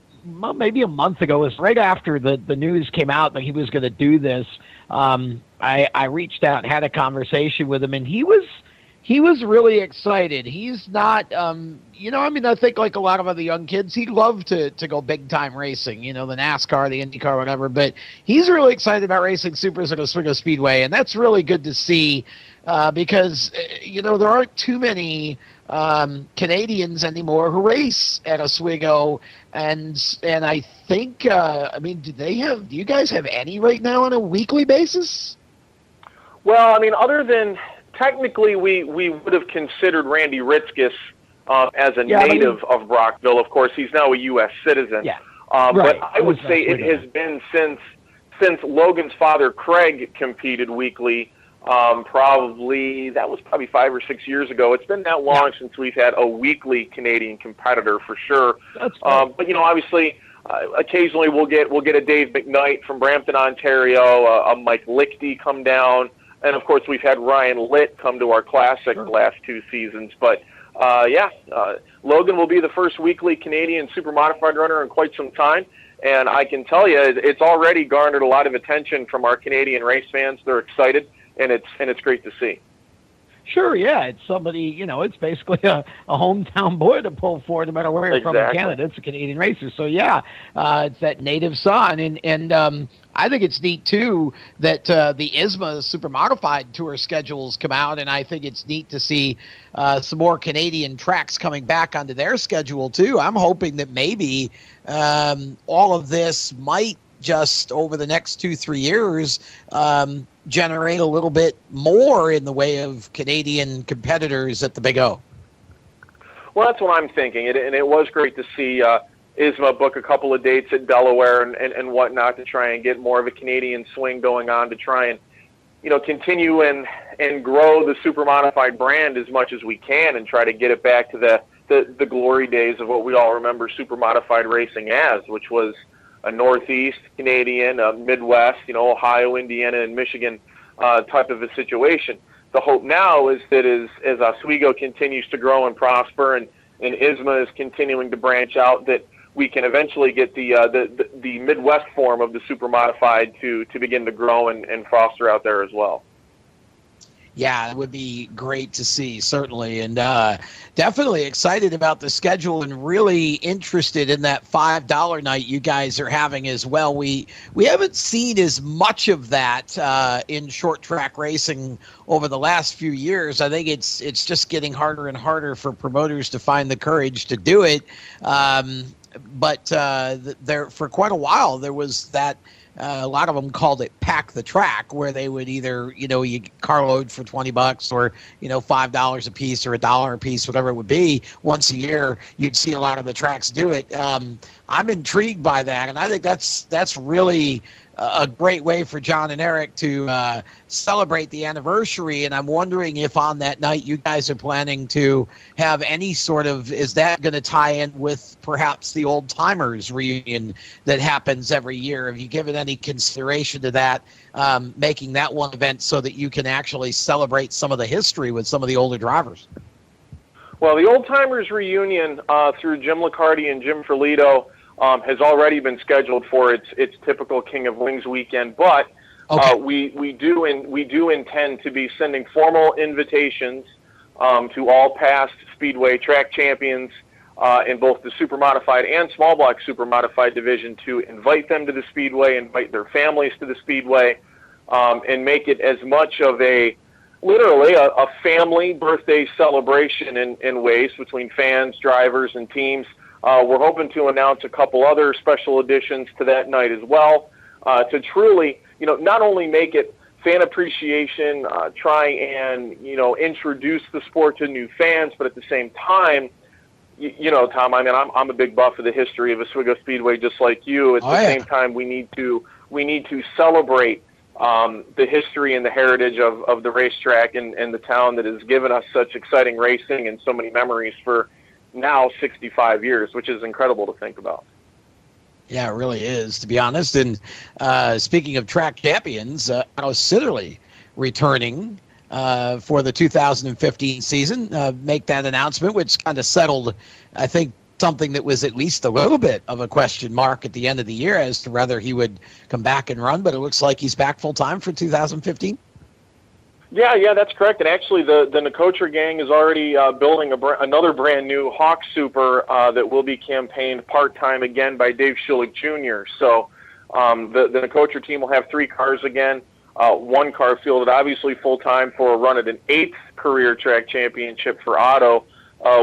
maybe a month ago. It was right after the news came out that he was going to do this. I reached out and had a conversation with him, and he was really excited. He's not, I think like a lot of other young kids, he'd love to go big-time racing, the NASCAR, the IndyCar, whatever, but he's really excited about racing Supers at Oswego Speedway, and that's really good to see because, there aren't too many Canadians anymore who race at Oswego, and I think, do you guys have any right now on a weekly basis? Well, other than technically we would have considered Randy Ritzkis as a native of Brockville. Of course, he's now a U.S. citizen. Yeah. But I would say it has been since Logan's father, Craig, competed weekly. Probably 5 or 6 years ago. It's been that long since we've had a weekly Canadian competitor for sure. But obviously, occasionally we'll get a Dave McKnight from Brampton, Ontario, a Mike Lichty come down, and of course we've had Ryan Litt come to our classic the last 2 seasons. But Logan will be the first weekly Canadian super modified runner in quite some time. And I can tell you, it's already garnered a lot of attention from our Canadian race fans. They're excited, and it's great to see. Sure, yeah. It's somebody, it's basically a hometown boy to pull for, no matter where you're from in Canada. It's a Canadian racer. So, yeah, it's that native son. And I think it's neat, too, that the ISMA Super Modified Tour schedules come out, and I think it's neat to see some more Canadian tracks coming back onto their schedule, too. I'm hoping that maybe all of this might just over the next 2-3 years generate a little bit more in the way of Canadian competitors at the Big O. Well, that's what I'm thinking, and it was great to see ISMA book a couple of dates at Delaware and whatnot to try and get more of a Canadian swing going on to try and continue and grow the super modified brand as much as we can and try to get it back to the glory days of what we all remember super modified racing as, which was a Northeast Canadian, a Midwest, Ohio, Indiana, and Michigan type of a situation. The hope now is that as Oswego continues to grow and prosper and ISMA is continuing to branch out, that we can eventually get the Midwest form of the super modified to begin to grow and foster out there as well. Yeah, it would be great to see, certainly. And definitely excited about the schedule and really interested in that $5 night you guys are having as well. We haven't seen as much of that in short track racing over the last few years. I think it's just getting harder and harder for promoters to find the courage to do it. But there for quite a while, there was that a lot of them called it pack the track, where they would either, you carload for $20 or, $5 a piece or $1 a piece, whatever it would be. Once a year, you'd see a lot of the tracks do it. I'm intrigued by that, and I think that's really a great way for John and Eric to celebrate the anniversary. And I'm wondering if on that night you guys are planning to have any sort of, is that going to tie in with perhaps the old timers reunion that happens every year? Have you given any consideration to that, making that one event so that you can actually celebrate some of the history with some of the older drivers? Well, the old timers reunion through Jim Liccardi and Jim Ferlito has already been scheduled for its typical King of Wings weekend, but we do intend to be sending formal invitations to all past Speedway track champions in both the super modified and small block super modified division to invite them to the Speedway, invite their families to the Speedway, and make it as much of literally a family birthday celebration in ways between fans, drivers, and teams. We're hoping to announce a couple other special additions to that night as well, to truly, not only make it fan appreciation, try and, introduce the sport to new fans, but at the same time, Tom, I mean, I'm a big buff of the history of Oswego Speedway, just like you. At the same time, we need to celebrate the history and the heritage of the racetrack and the town that has given us such exciting racing and so many memories for now 65 years, which is incredible to think about. Yeah, it really is, to be honest. And speaking of track champions, Otto Sitterly returning for the 2015 season, make that announcement, which kind of settled, I think, something that was at least a little bit of a question mark at the end of the year as to whether he would come back and run, but it looks like he's back full-time for 2015. Yeah, that's correct. And actually, the Nicotra gang is already building another brand new Hawk Super that will be campaigned part-time again by Dave Schulich Jr. So the Nicotra team will have 3 cars again, one car fielded obviously full-time for a run at an 8th career track championship for Otto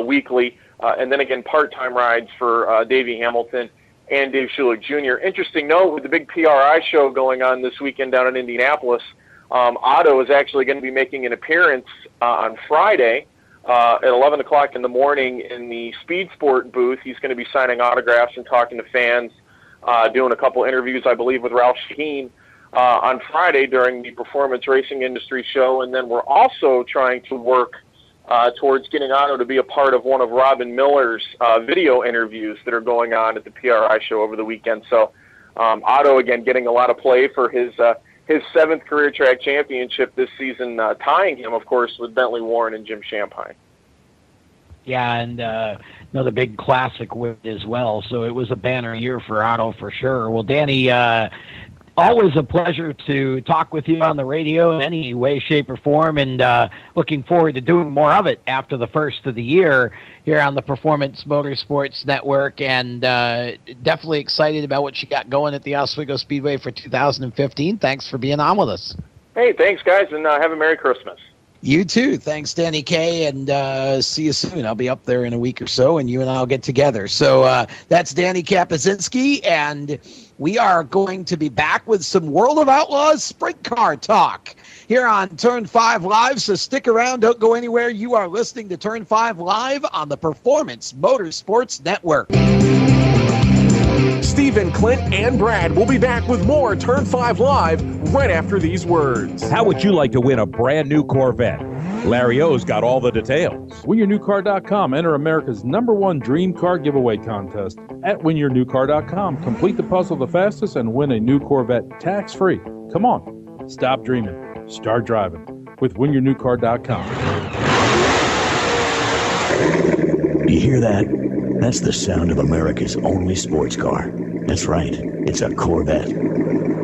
weekly, and then again part-time rides for Davey Hamilton and Dave Schulich Jr. Interesting note, with the big PRI show going on this weekend down in Indianapolis, Otto is actually going to be making an appearance on Friday at 11 o'clock in the morning in the Speed Sport booth. He's going to be signing autographs and talking to fans, doing a couple interviews, I believe, with Ralph Shaheen on Friday during the Performance Racing Industry Show. And then we're also trying to work towards getting Otto to be a part of one of Robin Miller's video interviews that are going on at the PRI show over the weekend. So Otto, again, getting a lot of play for his 7th career track championship this season, tying him, of course, with Bentley Warren and Jim Champagne. Yeah, and another big classic win as well. So it was a banner year for Otto for sure. Well, Danny, always a pleasure to talk with you on the radio in any way, shape, or form, and looking forward to doing more of it after the first of the year here on the Performance Motorsports Network, and definitely excited about what you got going at the Oswego Speedway for 2015. Thanks for being on with us. Hey, thanks, guys, and have a Merry Christmas. You too. Thanks, Danny K, and see you soon. I'll be up there in a week or so, and you and I'll get together. So that's Danny Kapuscinski, and we are going to be back with some World of Outlaws sprint car talk here on Turn 5 Live, so stick around. Don't go anywhere. You are listening to Turn 5 Live on the Performance Motorsports Network. Stephen, Clint, and Brad will be back with more Turn 5 Live right after these words. How would you like to win a brand new Corvette? Larry O's got all the details. WinYourNewCar.com. Enter America's #1 dream car giveaway contest at WinYourNewCar.com. Complete the puzzle the fastest and win a new Corvette tax-free. Come on, stop dreaming, start driving with WinYourNewCar.com. You hear that? That's the sound of America's only sports car. That's right, it's a Corvette.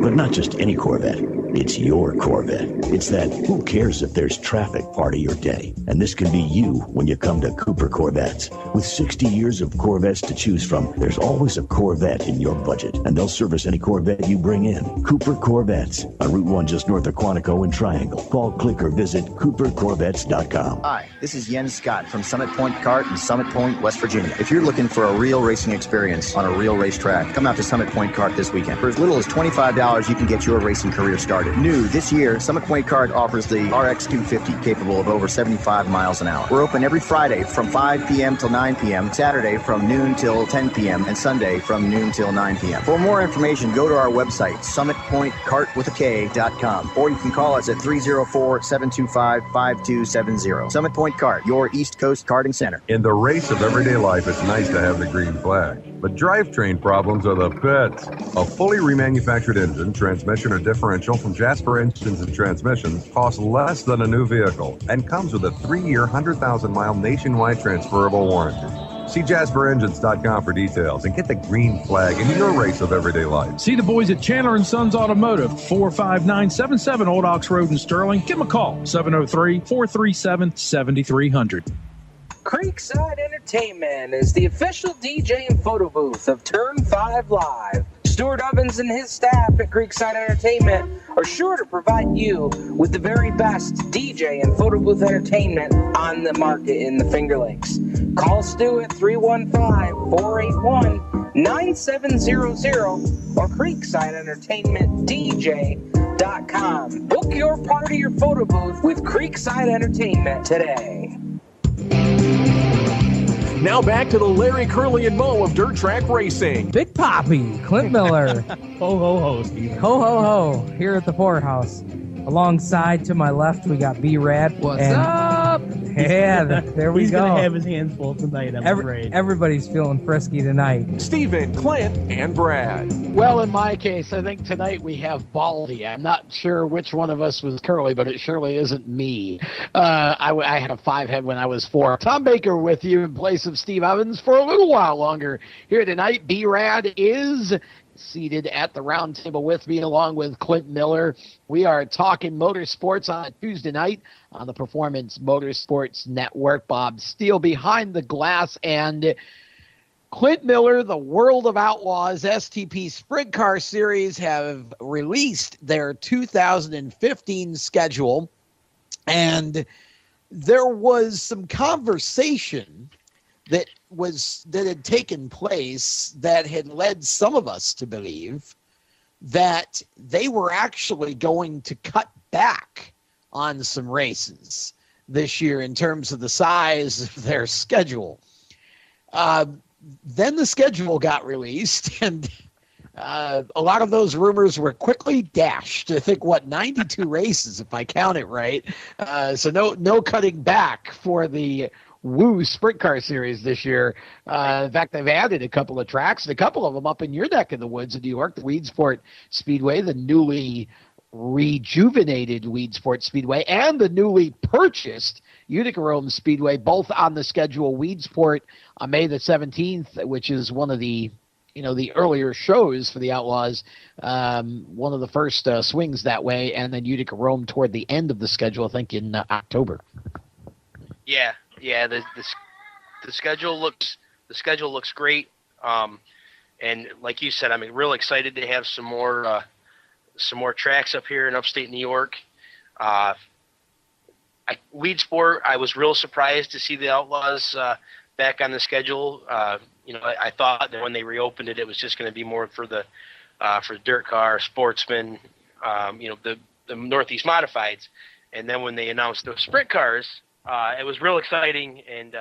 But not just any Corvette. It's your Corvette. It's that who cares if there's traffic part of your day. And this can be you when you come to Cooper Corvettes. With 60 years of Corvettes to choose from, there's always a Corvette in your budget. And they'll service any Corvette you bring in. Cooper Corvettes on Route 1 just north of Quantico and Triangle. Call, click, or visit CooperCorvettes.com. Hi, this is Jens Scott from Summit Point Kart in Summit Point, West Virginia. If you're looking for a real racing experience on a real racetrack, come out to Summit Point Kart this weekend. For as little as $25, you can get your racing career started. New this year, Summit Point Kart offers the RX 250 capable of over 75 miles an hour. We're open every Friday from 5 p.m. till 9 p.m., Saturday from noon till 10 p.m., and Sunday from noon till 9 p.m. For more information, go to our website, summitpointkartwithak.com, or you can call us at 304-725-5270. Summit Point Kart, your East Coast karting center. In the race of everyday life, it's nice to have the green flag. But drivetrain problems are the pits. A fully remanufactured engine, transmission, or differential from Jasper Engines and Transmissions costs less than a new vehicle and comes with a 3-year, 100,000-mile nationwide transferable warranty. See JasperEngines.com for details and get the green flag in your race of everyday life. See the boys at Chandler & Sons Automotive, 45977 Old Ox Road in Sterling. Give them a call, 703-437-7300. Creekside Entertainment is the official DJ and photo booth of Turn 5 Live. Stuart Ovens and his staff at Creekside Entertainment are sure to provide you with the very best DJ and photo booth entertainment on the market in the Finger Lakes. Call Stu at 315-481-9700 or CreeksideEntertainmentDJ.com. Book your party or photo booth with Creekside Entertainment today. Now back to the Larry, Curly, and Moe of Dirt Track Racing. Big Poppy, Clint Miller. Ho, ho, ho, Steve. Ho, ho, ho, here at the poorhouse. Alongside to my left, we got B-Rad. What's up? Yeah, there we go. He's going to have his hands full tonight, I'm afraid. Everybody's feeling frisky tonight. Stephen, Clint, and Brad. Well, in my case, I think tonight we have Baldy. I'm not sure which one of us was Curly, but it surely isn't me. I had a 5-head when I was 4. Tom Baker with you in place of Steve Evans for a little while longer. Here tonight, B-Rad is seated at the round table with me along with Clint Miller. We are talking motorsports on a Tuesday night on the Performance Motorsports Network. Bob Steele behind the glass, and Clint Miller, the World of Outlaws STP Sprint Car Series have released their 2015 schedule, and there was some conversation that had taken place that had led some of us to believe that they were actually going to cut back on some races this year in terms of the size of their schedule. Then the schedule got released, and a lot of those rumors were quickly dashed. I think, 92 races, if I count it right. So no cutting back for the Woo Sprint Car Series this year. In fact, they've added a couple of tracks, and a couple of them up in your neck of the woods in New York, the Weedsport Speedway, the newly rejuvenated Weedsport Speedway and the newly purchased Utica Rome Speedway, both on the schedule. Weedsport on May the 17th, which is one of the the earlier shows for the Outlaws, one of the first swings that way, and then Utica Rome toward the end of the schedule, I think in October. Yeah. The schedule looks great. And like you said, I'm real excited to have some more tracks up here in upstate New York. Weedsport, I was real surprised to see the Outlaws back on the schedule. I thought that when they reopened it, it was just going to be more for the dirt car, sportsmen, the Northeast Modifieds. And then when they announced the sprint cars, it was real exciting and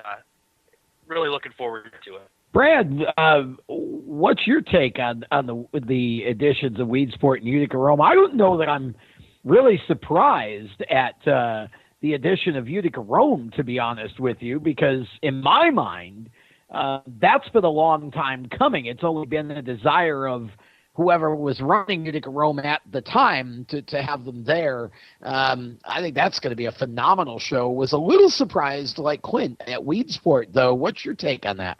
really looking forward to it. Brad, what's your take on the additions of Weedsport and Utica Rome? I don't know that I'm really surprised at the addition of Utica Rome, to be honest with you, because in my mind, that's been a long time coming. It's only been a desire of whoever was running Utica Rome at the time to have them there. I think that's going to be a phenomenal show. Was a little surprised, like Clint, at Weedsport, though. What's your take on that?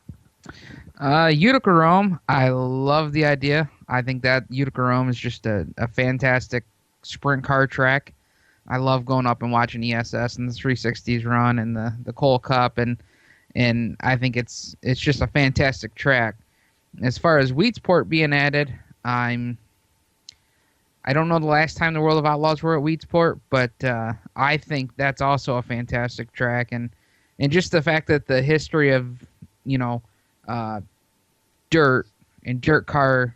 Utica Rome, I love the idea. I think that Utica Rome is just a fantastic sprint car track. I love going up and watching ESS and the 360s run and the Cole Cup, and I think it's just a fantastic track. As far as Weedsport being added, I don't know the last time the World of Outlaws were at Weedsport, but I think that's also a fantastic track, and just the fact that the history of dirt and dirt car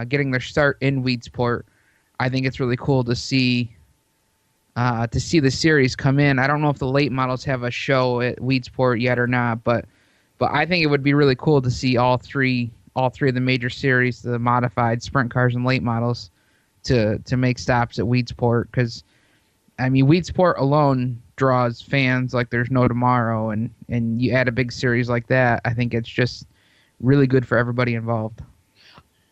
getting their start in Weedsport, I think it's really cool to see the series come in. I don't know if the late models have a show at Weedsport yet or not, but I think it would be really cool to see all three of the major series, the modified sprint cars and late models, to make stops at Weedsport, because Weedsport alone draws fans like there's no tomorrow, and you add a big series like that, I think it's just really good for everybody involved.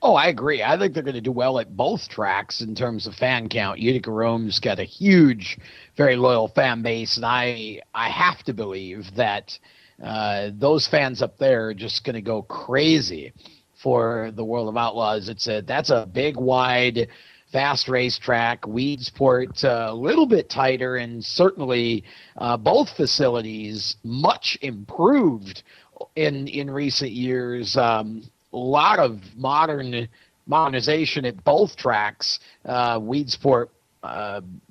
Oh, I agree. I think they're going to do well at both tracks in terms of fan count. Utica Rome's got a huge, very loyal fan base, and I have to believe that those fans up there are just going to go crazy for the World of Outlaws. That's a big, wide, fast racetrack. Weedsport a little bit tighter, and certainly both facilities much improved in recent years. A lot of modernization at both tracks. Weedsport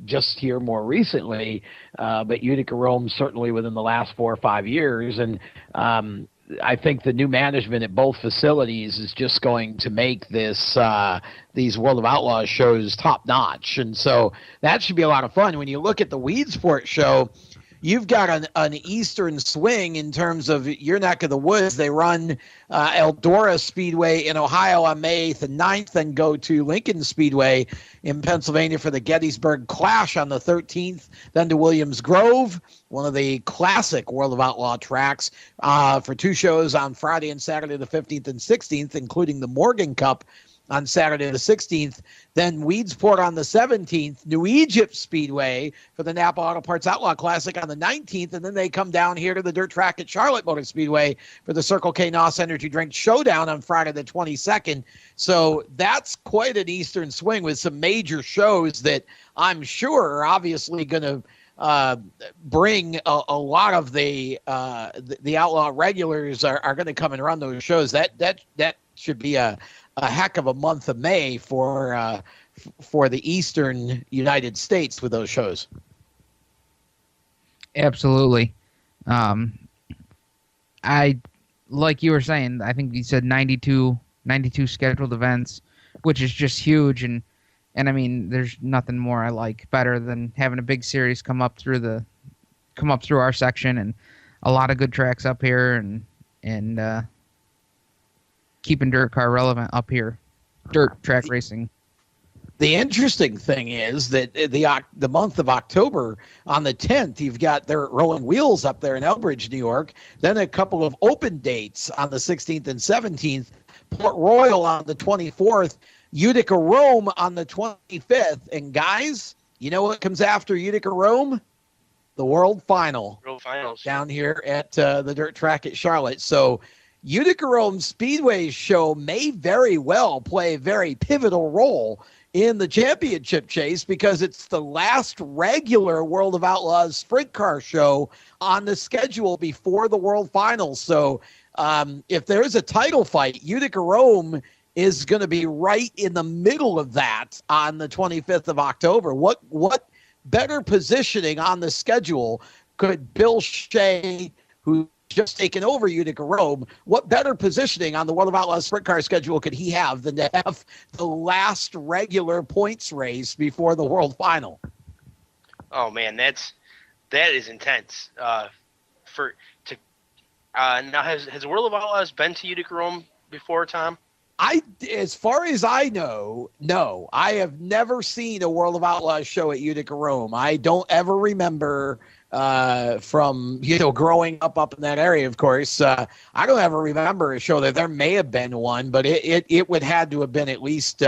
just here more recently, but Utica Rome certainly within the last 4 or 5 years. And I think the new management at both facilities is just going to make these World of Outlaws shows top notch. And so that should be a lot of fun. When you look at the Weedsport show, you've got an eastern swing in terms of your neck of the woods. They run Eldora Speedway in Ohio on May 8th and 9th, then go to Lincoln Speedway in Pennsylvania for the Gettysburg Clash on the 13th, then to Williams Grove, one of the classic World of Outlaw tracks, for 2 shows on Friday and Saturday the 15th and 16th, including the Morgan Cup on Saturday the 16th, then Weedsport on the 17th, New Egypt Speedway for the Napa Auto Parts Outlaw Classic on the 19th, and then they come down here to the dirt track at Charlotte Motor Speedway for the Circle K NOS Energy Drink Showdown on Friday the 22nd. So that's quite an eastern swing with some major shows that I'm sure are obviously going to bring a lot of the Outlaw regulars are going to come and run those shows. That should be a heck of a month of May for the eastern United States with those shows. Absolutely. I like you were saying, I think you said 92 scheduled events, which is just huge, and there's nothing more I like better than having a big series come up through our section, and a lot of good tracks up here, and keeping dirt car relevant up here, dirt track racing. The interesting thing is that the month of October, on the 10th, you've got their Rolling Wheels up there in Elbridge, New York. Then a couple of open dates on the 16th and 17th. Port Royal on the 24th. Utica Rome on the 25th. And guys, you know what comes after Utica Rome? The World Final. World Finals. Down here at the dirt track at Charlotte. So Utica Rome Speedway show may very well play a very pivotal role in the championship chase because it's the last regular World of Outlaws sprint car show on the schedule before the World Finals. So if there's a title fight, Utica Rome is going to be right in the middle of that on the 25th of October. What better positioning on the schedule could Bill Shea, who just taken over Utica Rome, what better positioning on the World of Outlaws sprint car schedule could he have than to have the last regular points race before the World Final? Oh man, that is intense. Now has the World of Outlaws been to Utica Rome before, Tom? As far as I know, no. I have never seen a World of Outlaws show at Utica Rome. I don't ever remember from growing up in that area. Of course, I don't ever remember a show that there may have been one, but it would had to have been at least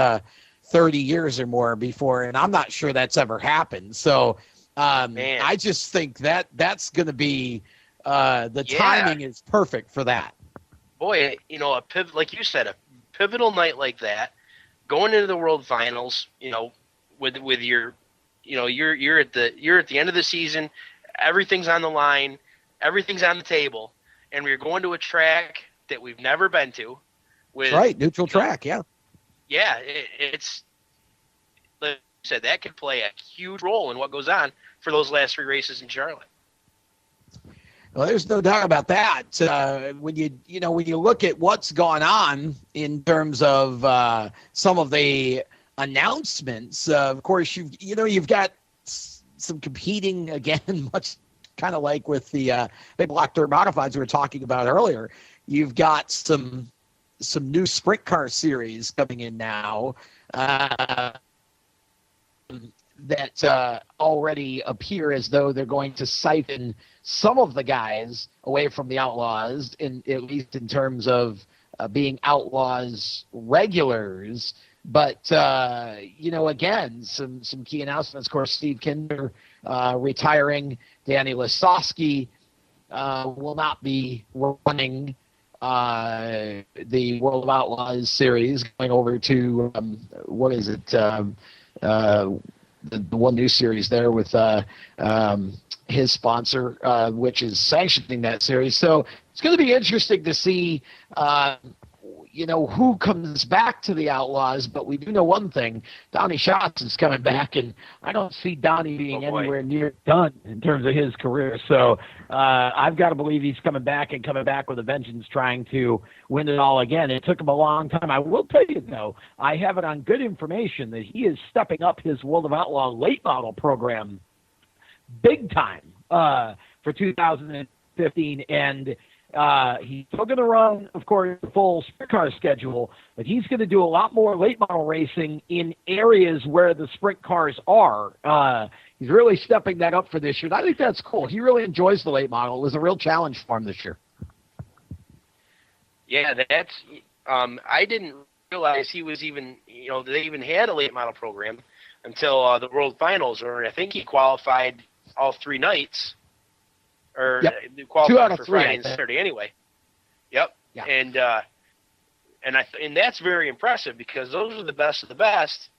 30 years or more before, and I'm not sure that's ever happened. So I just think that's going to be the timing is perfect for that. Boy, a pivot, like you said, a pivotal night like that, going into the World Finals, with your, you're at the end of the season, everything's on the line, everything's on the table, and we're going to a track that we've never been to. That's right, neutral track, yeah. Yeah, it's like you said, that could play a huge role in what goes on for those last 3 races in Charlotte. Well, there's no doubt about that. When you look at what's gone on in terms of some of the announcements, of course you've got some competing again, much kind of like with the big block dirt modifieds we were talking about earlier. You've got some new sprint car series coming in now that already appear as though they're going to siphon some of the guys away from the Outlaws, at least in terms of being Outlaws regulars. But, again, some key announcements. Of course, Steve Kinder retiring. Danny Lasowski will not be running the World of Outlaws series, going over to, the one new series there with his sponsor, which is sanctioning that series. So it's going to be interesting to see who comes back to the Outlaws, but we do know one thing. Donnie Schatz is coming back, and I don't see Donnie being anywhere near done in terms of his career. So I've got to believe he's coming back with a vengeance, trying to win it all again. It took him a long time. I will tell you, though, I have it on good information that he is stepping up his World of Outlaw late model program big time for 2015, and he's still going to run, of course, the full sprint car schedule, but he's going to do a lot more late model racing in areas where the sprint cars are. He's really stepping that up for this year. And I think that's cool. He really enjoys the late model. It was a real challenge for him this year. Yeah, that's I didn't realize he was even, they even had a late model program until the World Finals, or I think he qualified all 3 nights. Or qualified 2 out of for 3, Friday and Saturday anyway. Yep. Yeah. And that's very impressive because those are the best of the best,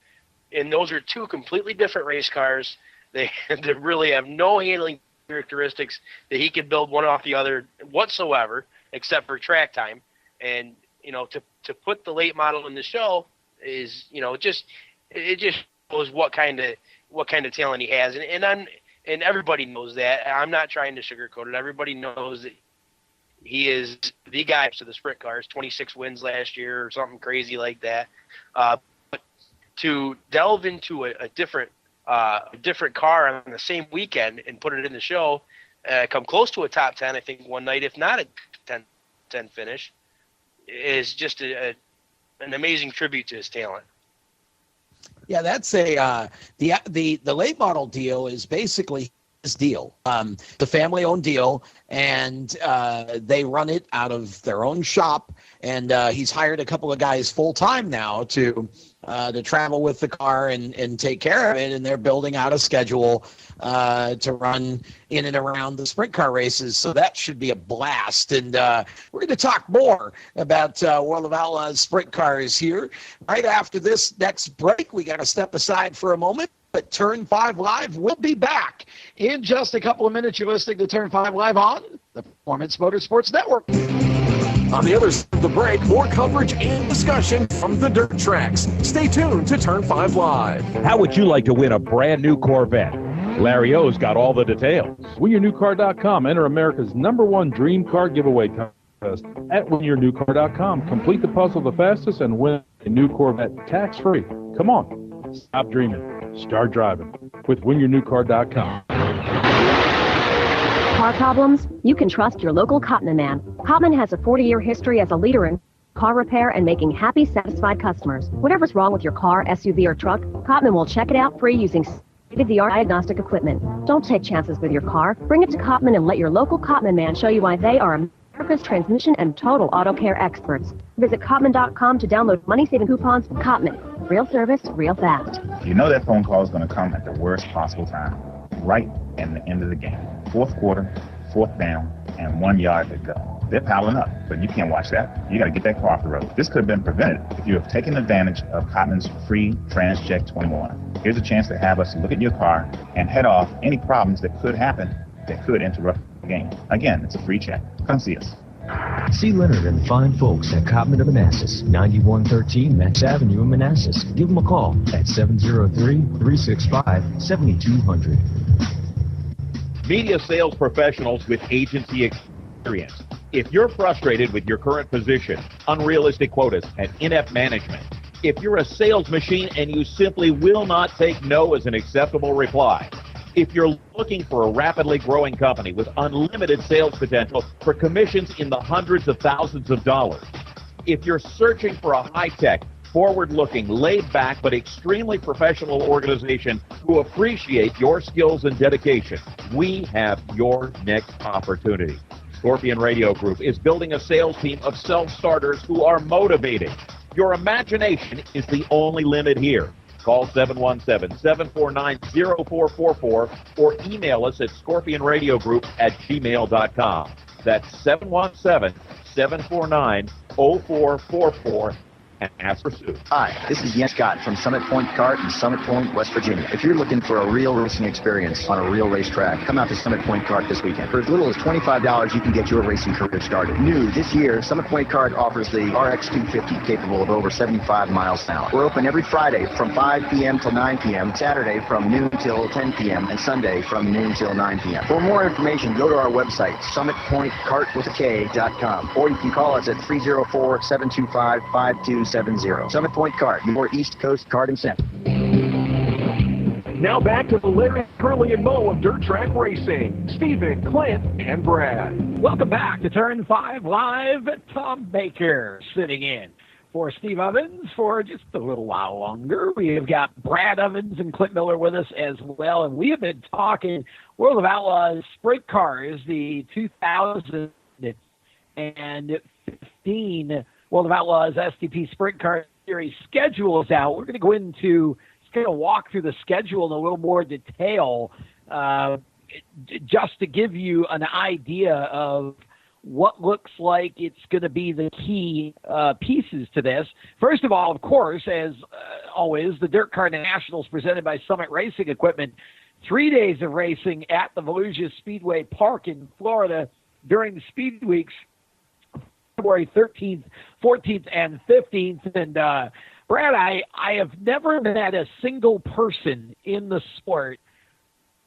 and those are 2 completely different race cars. They really have no handling characteristics that he could build one off the other whatsoever, except for track time. And to put the late model in the show is it just shows what kind of talent he has, and everybody knows that. I'm not trying to sugarcoat it. Everybody knows that he is the guy to the sprint cars, 26 wins last year or something crazy like that. But to delve into a different car on the same weekend and put it in the show, come close to a top 10, I think, one night, if not a 10 finish, is just an amazing tribute to his talent. Yeah, that's the late model deal is basically deal. The family-owned deal, and they run it out of their own shop. And he's hired a couple of guys full-time now to travel with the car and take care of it. And they're building out a schedule to run in and around the sprint car races. So that should be a blast. And we're going to talk more about World of Outlaws sprint cars here. Right after this next break, we got to step aside for a moment. But Turn 5 Live will be back in just a couple of minutes. You're listening to Turn 5 Live on the Performance Motorsports Network. On the other side of the break, more coverage and discussion from the dirt tracks. Stay tuned to Turn 5 Live. How would you like to win a brand new Corvette? Larry O's got all the details. WinYourNewCar.com. Enter America's #1 dream car giveaway contest at WinYourNewCar.com. Complete the puzzle the fastest and win a new Corvette tax-free. Come on, stop dreaming. Start driving with WinYourNewCar.com. Car problems? You can trust your local Cotman man. Cotman has a 40-year history as a leader in car repair and making happy, satisfied customers. Whatever's wrong with your car, SUV, or truck, Cotman will check it out free using state-of-the-art diagnostic equipment. Don't take chances with your car. Bring it to Cotman and let your local Cotman man show you why they are America's transmission and total auto care experts. Visit Cotman.com to download money-saving coupons. Cotman. Real service, real fast. You know that phone call is going to come at the worst possible time, right at the end of the game. Fourth quarter, fourth down, and 1 yard to go. They're piling up, but you can't watch that. You got to get that car off the road. This could have been prevented if you have taken advantage of Cotman's free TransCheck 21. Here's a chance to have us look at your car and head off any problems that could happen that could interrupt the game. Again, it's a free check. Come see us. See Leonard and fine folks at Cotman of Manassas, 9113 Max Avenue in Manassas. Give them a call at 703-365-7200. Media sales professionals with agency experience. If you're frustrated with your current position, unrealistic quotas, and inept management, if you're a sales machine and you simply will not take no as an acceptable reply, if you're looking for a rapidly growing company with unlimited sales potential for commissions in the hundreds of thousands of dollars, if you're searching for a high-tech, forward-looking, laid-back, but extremely professional organization who appreciate your skills and dedication, we have your next opportunity. Scorpion Radio Group is building a sales team of self-starters who are motivated. Your imagination is the only limit here. Call 717-749-0444 or email us at scorpionradiogroup@gmail.com. That's 717-749-0444 and ask for Sue. Hi, this is Jens Scott from Summit Point Kart in Summit Point, West Virginia. If you're looking for a real racing experience on a real racetrack, come out to Summit Point Kart this weekend. For as little as $25, you can get your racing career started. New this year, Summit Point Kart offers the RX 250 capable of over 75 miles an hour. We're open every Friday from 5 p.m. till 9 p.m., Saturday from noon till 10 p.m., and Sunday from noon till 9 p.m. For more information, go to our website, summitpointkartwithak.com, or you can call us at 304-725-5270. Summit Point Kart, your East Coast karting center. Now back to the Larry, Curly, and Moe of Dirt Track Racing. Stephen, Clint, and Brad. Welcome back to Turn 5 Live. Tom Baker sitting in for Steve Ovens for just a little while longer. We have got Brad Ovens and Clint Miller with us as well, and we have been talking World of Outlaws sprint cars, the 2015 World of Outlaws STP Sprint Car Series schedule is out. We're going to go into, kind of walk through the schedule in a little more detail, just to give you an idea of what looks like it's going to be the key pieces to this. First of all, of course, as always, the Dirt Car Nationals presented by Summit Racing Equipment. 3 days of racing at the Volusia Speedway Park in Florida during the Speed Weeks, February 13th, 14th, and 15th. And Brad, I have never met a single person in the sport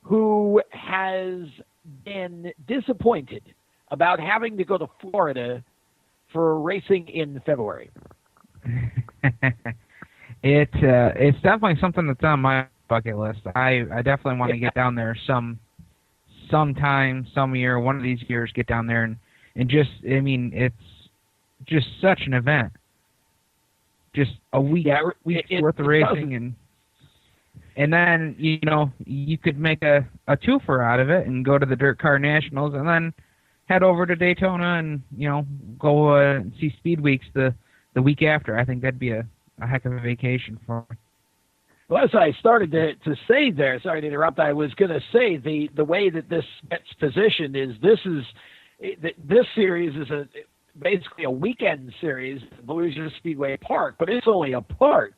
who has been disappointed about having to go to Florida for racing in February. It's definitely something that's on my bucket list. I definitely want to get down there sometime, some year, one of these years, get down there and just, I mean, it's just such an event. Just a week's worth of racing, and And then, you could make a twofer out of it and go to the Dirt Car Nationals and then head over to Daytona and, go and see Speed Weeks the week after. I think that'd be a heck of a vacation for me. Well, as I started to say there, sorry to interrupt, I was going to say the way that this gets positioned is this series is basically a weekend series at Volusia Speedway Park, but it's only a part.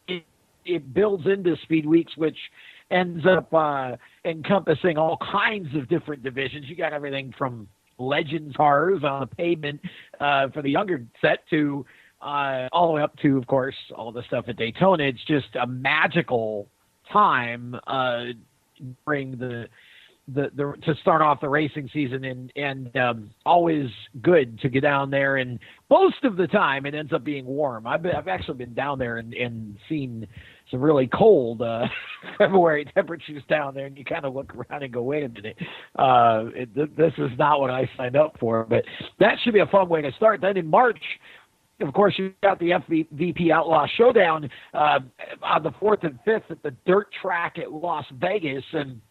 It builds into Speed Weeks, which ends up encompassing all kinds of different divisions. You got everything from legends cars on the pavement for the younger set to all the way up to, of course, all the stuff at Daytona. It's just a magical time during the to start off the racing season, and always good to get down there. And most of the time, it ends up being warm. I've actually been down there and seen some really cold February temperatures down there, and you kind of look around and go, wait a minute, this is not what I signed up for. But that should be a fun way to start. Then in March, of course, you've got the FVP Outlaw Showdown on the 4th and 5th at the dirt track at Las Vegas, and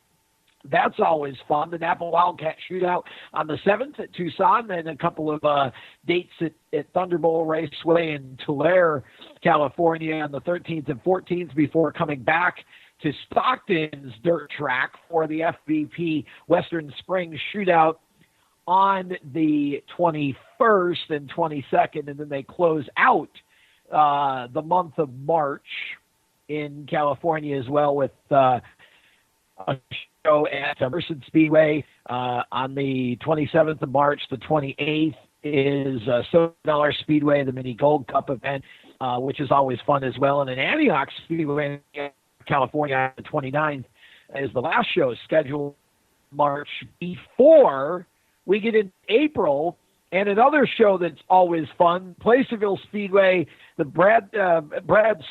that's always fun. The Napa Wildcat Shootout on the 7th at Tucson, and a couple of dates at Thunderbolt Raceway in Tulare, California on the 13th and 14th before coming back to Stockton's dirt track for the FVP Western Springs Shootout on the 21st and 22nd, and then they close out the month of March in California as well with a show at Merced Speedway on the 27th of March. The 28th is $7 Speedway, the Mini Gold Cup event, which is always fun as well. And in Antioch Speedway in California on the 29th is the last show scheduled March before we get in April. And another show that's always fun, Placerville Speedway, the Brad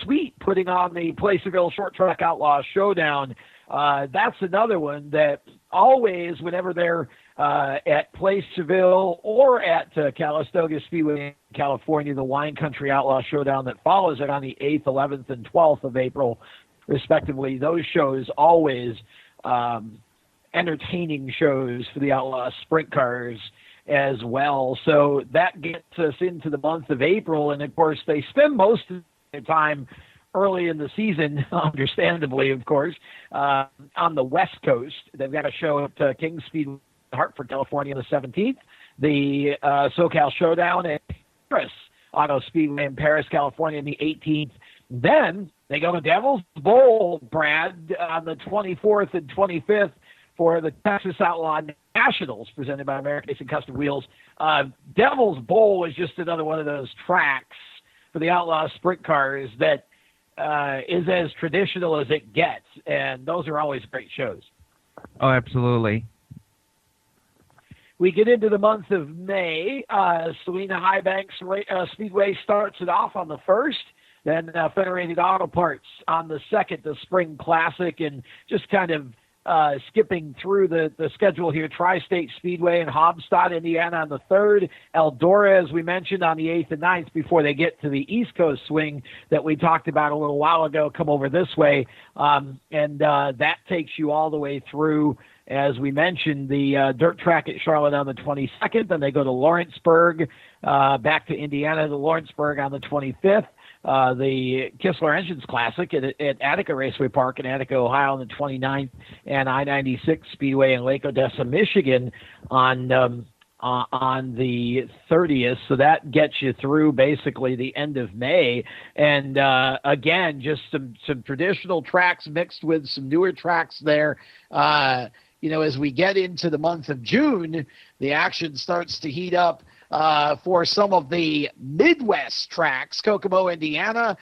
Sweet putting on the Placerville Short Track Outlaw Showdown. That's another one that always, whenever they're at Placerville or at Calistoga Speedway in California, the Wine Country Outlaw Showdown that follows it on the 8th, 11th, and 12th of April, respectively. Those shows always entertaining shows for the Outlaw Sprint Cars as well. So that gets us into the month of April, and of course they spend most of their time early in the season, understandably, of course, on the West Coast. They've got a show at King Speedway in Hartford, California on the 17th, the SoCal Showdown at Paris Auto Speedway in Paris, California on the 18th. Then they go to Devil's Bowl, Brad, on the 24th and 25th for the Texas Outlaw Nationals presented by American Racing Custom Wheels. Devil's Bowl is just another one of those tracks for the Outlaw Sprint Cars that is as traditional as it gets, and those are always great shows. Oh, absolutely. We get into the month of May. Salina High Banks Speedway starts it off on the 1st. Then Federated Auto Parts on the 2nd, the Spring Classic, and just kind of skipping through the schedule here, Tri-State Speedway in Hobstadt, Indiana on the 3rd, Eldora, as we mentioned, on the 8th and 9th before they get to the East Coast swing that we talked about a little while ago, come over this way. And that takes you all the way through, as we mentioned, the dirt track at Charlotte on the 22nd. Then they go to Lawrenceburg, back to Indiana to Lawrenceburg on the 25th. The Kistler Engines Classic at Attica Raceway Park in Attica, Ohio on the 29th, and I-96 Speedway in Lake Odessa, Michigan on the 30th. So that gets you through basically the end of May. And again, just some traditional tracks mixed with some newer tracks there. As we get into the month of June, the action starts to heat up for some of the Midwest tracks. Kokomo, Indiana,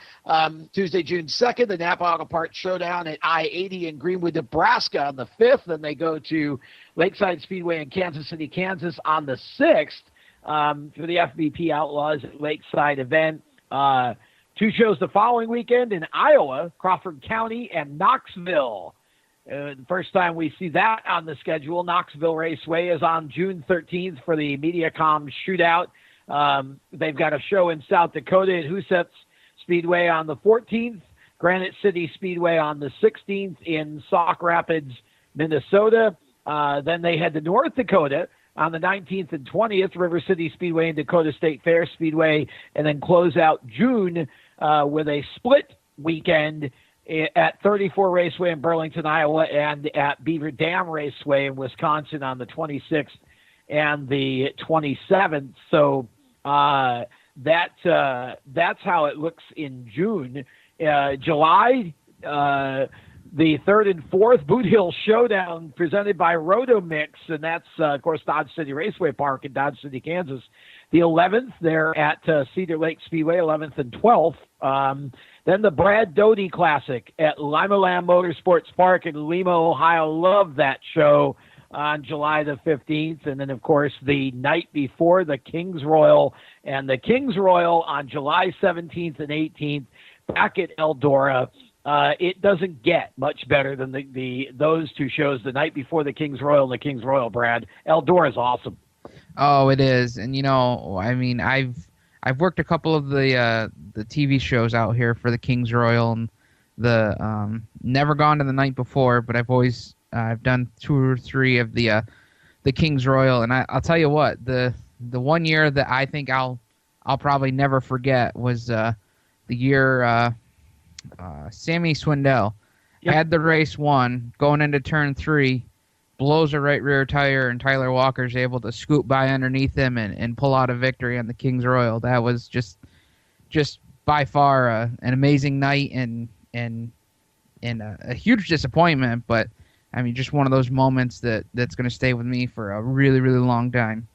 Tuesday, June 2nd, the Napa Auto Parts Showdown at I-80 in Greenwood, Nebraska on the 5th. Then they go to Lakeside Speedway in Kansas City, Kansas on the 6th for the FVP Outlaws at Lakeside event. 2 shows the following weekend in Iowa, Crawford County and Knoxville. The first time we see that on the schedule, Knoxville Raceway is on June 13th for the MediaCom Shootout. They've got a show in South Dakota at Husets Speedway on the 14th. Granite City Speedway on the 16th in Sauk Rapids, Minnesota. Then they head to North Dakota on the 19th and 20th, River City Speedway and Dakota State Fair Speedway, and then close out June with a split weekend at 34 Raceway in Burlington, Iowa, and at Beaver Dam Raceway in Wisconsin on the 26th and the 27th. So that's how it looks in June. July, the 3rd and 4th Boot Hill Showdown presented by Rotomix, and that's, of course, Dodge City Raceway Park in Dodge City, Kansas. The 11th, they're at Cedar Lake Speedway, 11th and 12th. Then the Brad Doty Classic at Lima Land Motorsports Park in Lima, Ohio. Love that show on July the 15th. And then, of course, the night before, the Kings Royal. And the Kings Royal on July 17th and 18th back at Eldora. It doesn't get much better than those two shows, the night before the Kings Royal and the Kings Royal, Brad. Eldora is awesome. Oh, it is. And, I mean, I've worked a couple of the TV shows out here for the Kings Royal, and the never gone to the night before, but I've done 2 or 3 of the Kings Royal, and I'll tell you what, the one year that I think I'll probably never forget was the year Sammy Swindell had the race won, going into turn 3, blows a right rear tire, and Tyler Walker's able to scoot by underneath him and pull out a victory on the Kings Royal. That was just by far an amazing night and a huge disappointment, but I mean, just one of those moments that's going to stay with me for a really, really long time.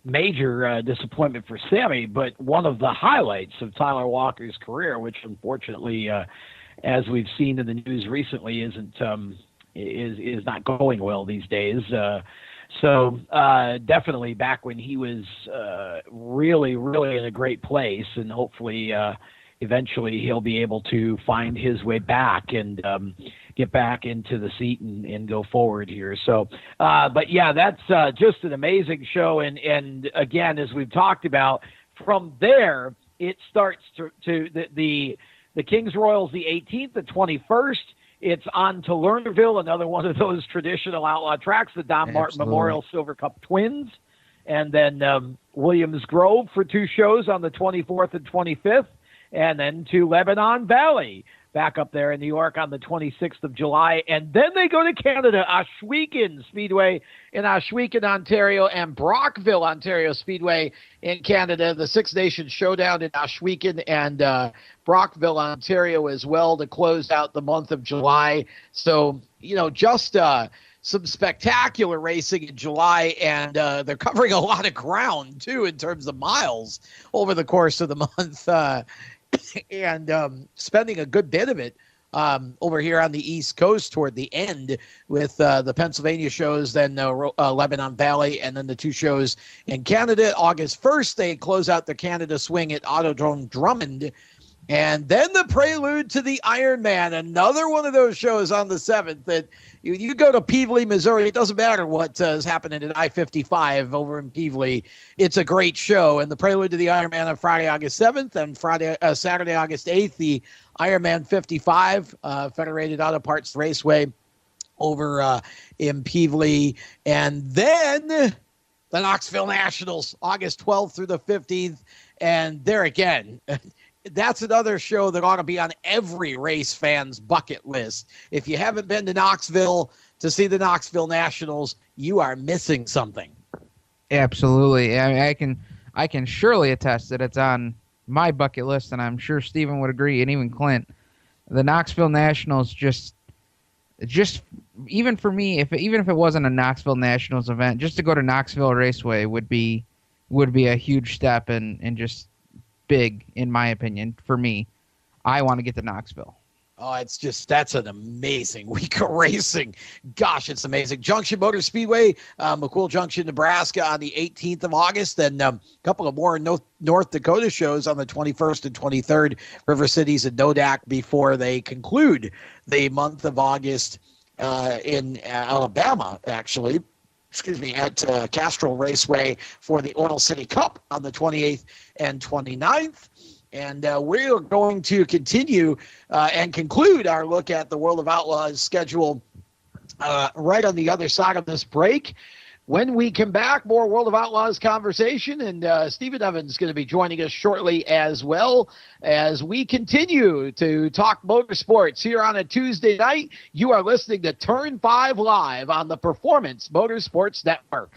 Major disappointment for Sammy, but one of the highlights of Tyler Walker's career, which unfortunately, as we've seen in the news recently, is not going well these days. So definitely back when he was really, really in a great place, and hopefully eventually he'll be able to find his way back and get back into the seat and go forward here. So, but yeah, that's just an amazing show. And again, as we've talked about, from there, it starts to the Kings Royals, the 18th, the 21st. It's on to Lernerville, another one of those traditional outlaw tracks, the Don Martin Memorial Silver Cup Twins. And then Williams Grove for 2 shows on the 24th and 25th. And then to Lebanon Valley, back up there in New York on the 26th of July. And then they go to Canada, Ohsweken Speedway in Ohsweken, Ontario, and Brockville, Ontario Speedway in Canada. The Six Nations Showdown in Ohsweken and Brockville, Ontario as well to close out the month of July. So, just some spectacular racing in July, and they're covering a lot of ground, too, in terms of miles over the course of the month. And spending a good bit of it over here on the East Coast toward the end with the Pennsylvania shows, then Lebanon Valley, and then the 2 shows in Canada. August 1st, they close out the Canada swing at Autodrome Drummond. And then the prelude to the Ironman, another one of those shows on the 7th that you go to Peevely, Missouri. It doesn't matter what is happening at I-55 over in Peevely. It's a great show. And the prelude to the Ironman on Friday, August 7th, and Saturday, August 8th, the Ironman 55, Federated Auto Parts Raceway over in Peevely. And then the Knoxville Nationals, August 12th through the 15th. And there again, that's another show that ought to be on every race fan's bucket list. If you haven't been to Knoxville to see the Knoxville Nationals, you are missing something. Absolutely. I mean, I can surely attest that it's on my bucket list, and I'm sure Stephen would agree, and even Clint. The Knoxville Nationals just even for me, even if it wasn't a Knoxville Nationals event, just to go to Knoxville Raceway would be a huge step and just big, in my opinion. For me, I want to get to Knoxville. Oh, that's an amazing week of racing. Gosh, it's amazing. Junction Motor Speedway, McCool Junction, Nebraska on the 18th of August. Then a couple of more North Dakota shows on the 21st and 23rd, River Cities and Nodak, before they conclude the month of August in Alabama, actually. At Castrol Raceway for the Oil City Cup on the 28th and 29th. And we're going to continue and conclude our look at the World of Outlaws schedule right on the other side of this break. When we come back, more World of Outlaws conversation, and Stephen Evans is going to be joining us shortly as well as we continue to talk motorsports here on a Tuesday night. You are listening to Turn 5 Live on the Performance Motorsports Network.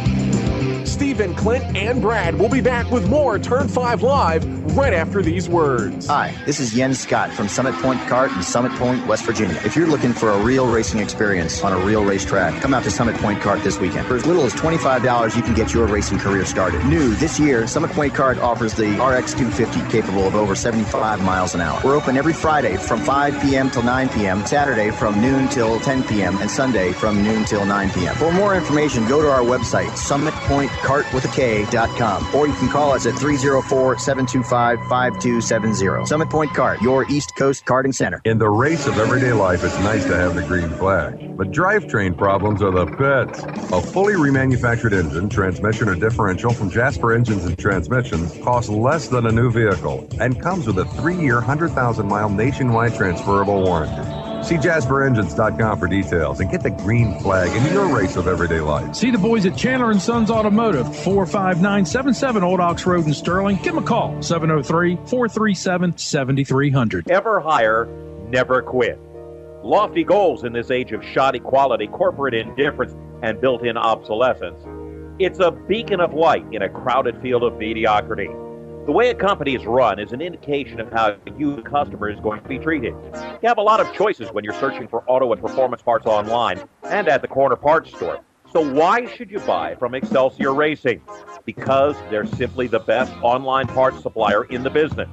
Stephen, Clint, and Brad will be back with more Turn 5 Live right after these words. Hi, this is Jens Scott from Summit Point Kart in Summit Point, West Virginia. If you're looking for a real racing experience on a real racetrack, come out to Summit Point Kart this weekend. For as little as $25, you can get your racing career started. New this year, Summit Point Kart offers the RX 250 capable of over 75 miles an hour. We're open every Friday from 5 p.m. till 9 p.m., Saturday from noon till 10 p.m., and Sunday from noon till 9 p.m. For more information, go to our website, summitpointkartwithak.com, or you can call us at 304-725-5270. Summit Point Kart, your East Coast karting center. In the race of everyday life, it's nice to have the green flag. But drivetrain problems are the pits. A fully remanufactured engine, transmission, or differential from Jasper Engines and Transmissions costs less than a new vehicle and comes with a 3-year, 100,000-mile nationwide transferable warranty. See JasperEngines.com for details and get the green flag in your race of everyday life. See the boys at Chandler & Sons Automotive, 45977 Old Ox Road in Sterling. Give them a call, 703-437-7300. Ever hire, never quit. Lofty goals in this age of shoddy quality, corporate indifference, and built-in obsolescence. It's a beacon of light in a crowded field of mediocrity. The way a company is run is an indication of how you, the customer, is going to be treated. You have a lot of choices when you're searching for auto and performance parts online and at the corner parts store. So why should you buy from Excelsior Racing? Because they're simply the best online parts supplier in the business.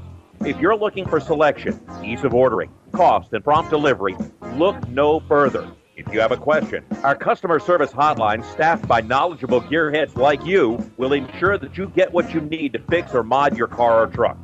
If you're looking for selection, ease of ordering, cost, and prompt delivery, look no further. If you have a question, our customer service hotline, staffed by knowledgeable gearheads like you, will ensure that you get what you need to fix or mod your car or truck.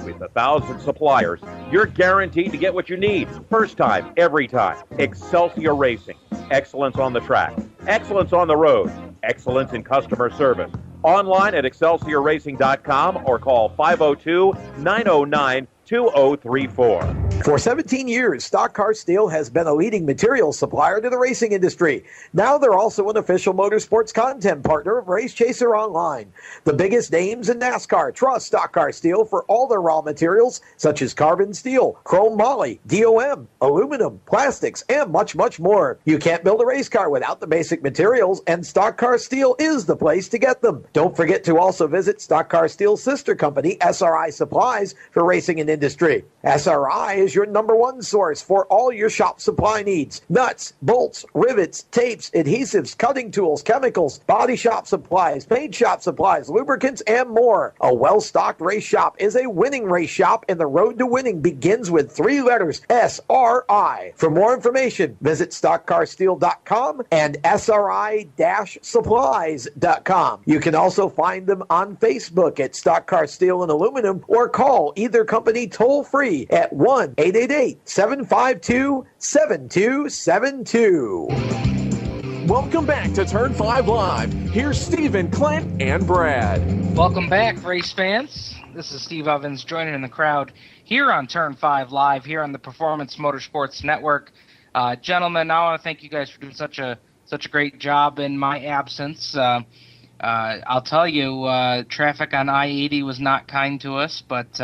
With 1,000 suppliers, you're guaranteed to get what you need. First time, every time. Excelsior Racing. Excellence on the track. Excellence on the road. Excellence in customer service. Online at ExcelsiorRacing.com or call 502-909-2034. For 17 years, Stock Car Steel has been a leading materials supplier to the racing industry. Now they're also an official motorsports content partner of Race Chaser Online. The biggest names in NASCAR trust Stock Car Steel for all their raw materials, such as carbon steel, chrome moly, DOM, aluminum, plastics, and much, much more. You can't build a race car without the basic materials, and Stock Car Steel is the place to get them. Don't forget to also visit Stock Car Steel's sister company, SRI Supplies, for racing and industry. SRI is your #1 source for all your shop supply needs. Nuts, bolts, rivets, tapes, adhesives, cutting tools, chemicals, body shop supplies, paint shop supplies, lubricants, and more. A well-stocked race shop is a winning race shop, and the road to winning begins with 3 letters, SRI. For more information, visit stockcarsteel.com and SRI-supplies.com. You can also find them on Facebook at Stock Car Steel and Aluminum, or call either company toll-free at 1-888-752-7272. Welcome back to Turn 5 Live. Here's Stephen, Clint, and Brad. Welcome back, race fans. This is Steve Evans joining in the crowd here on Turn 5 Live, here on the Performance Motorsports Network. Gentlemen, I want to thank you guys for doing such a great job in my absence. I'll tell you, traffic on I-80 was not kind to us, but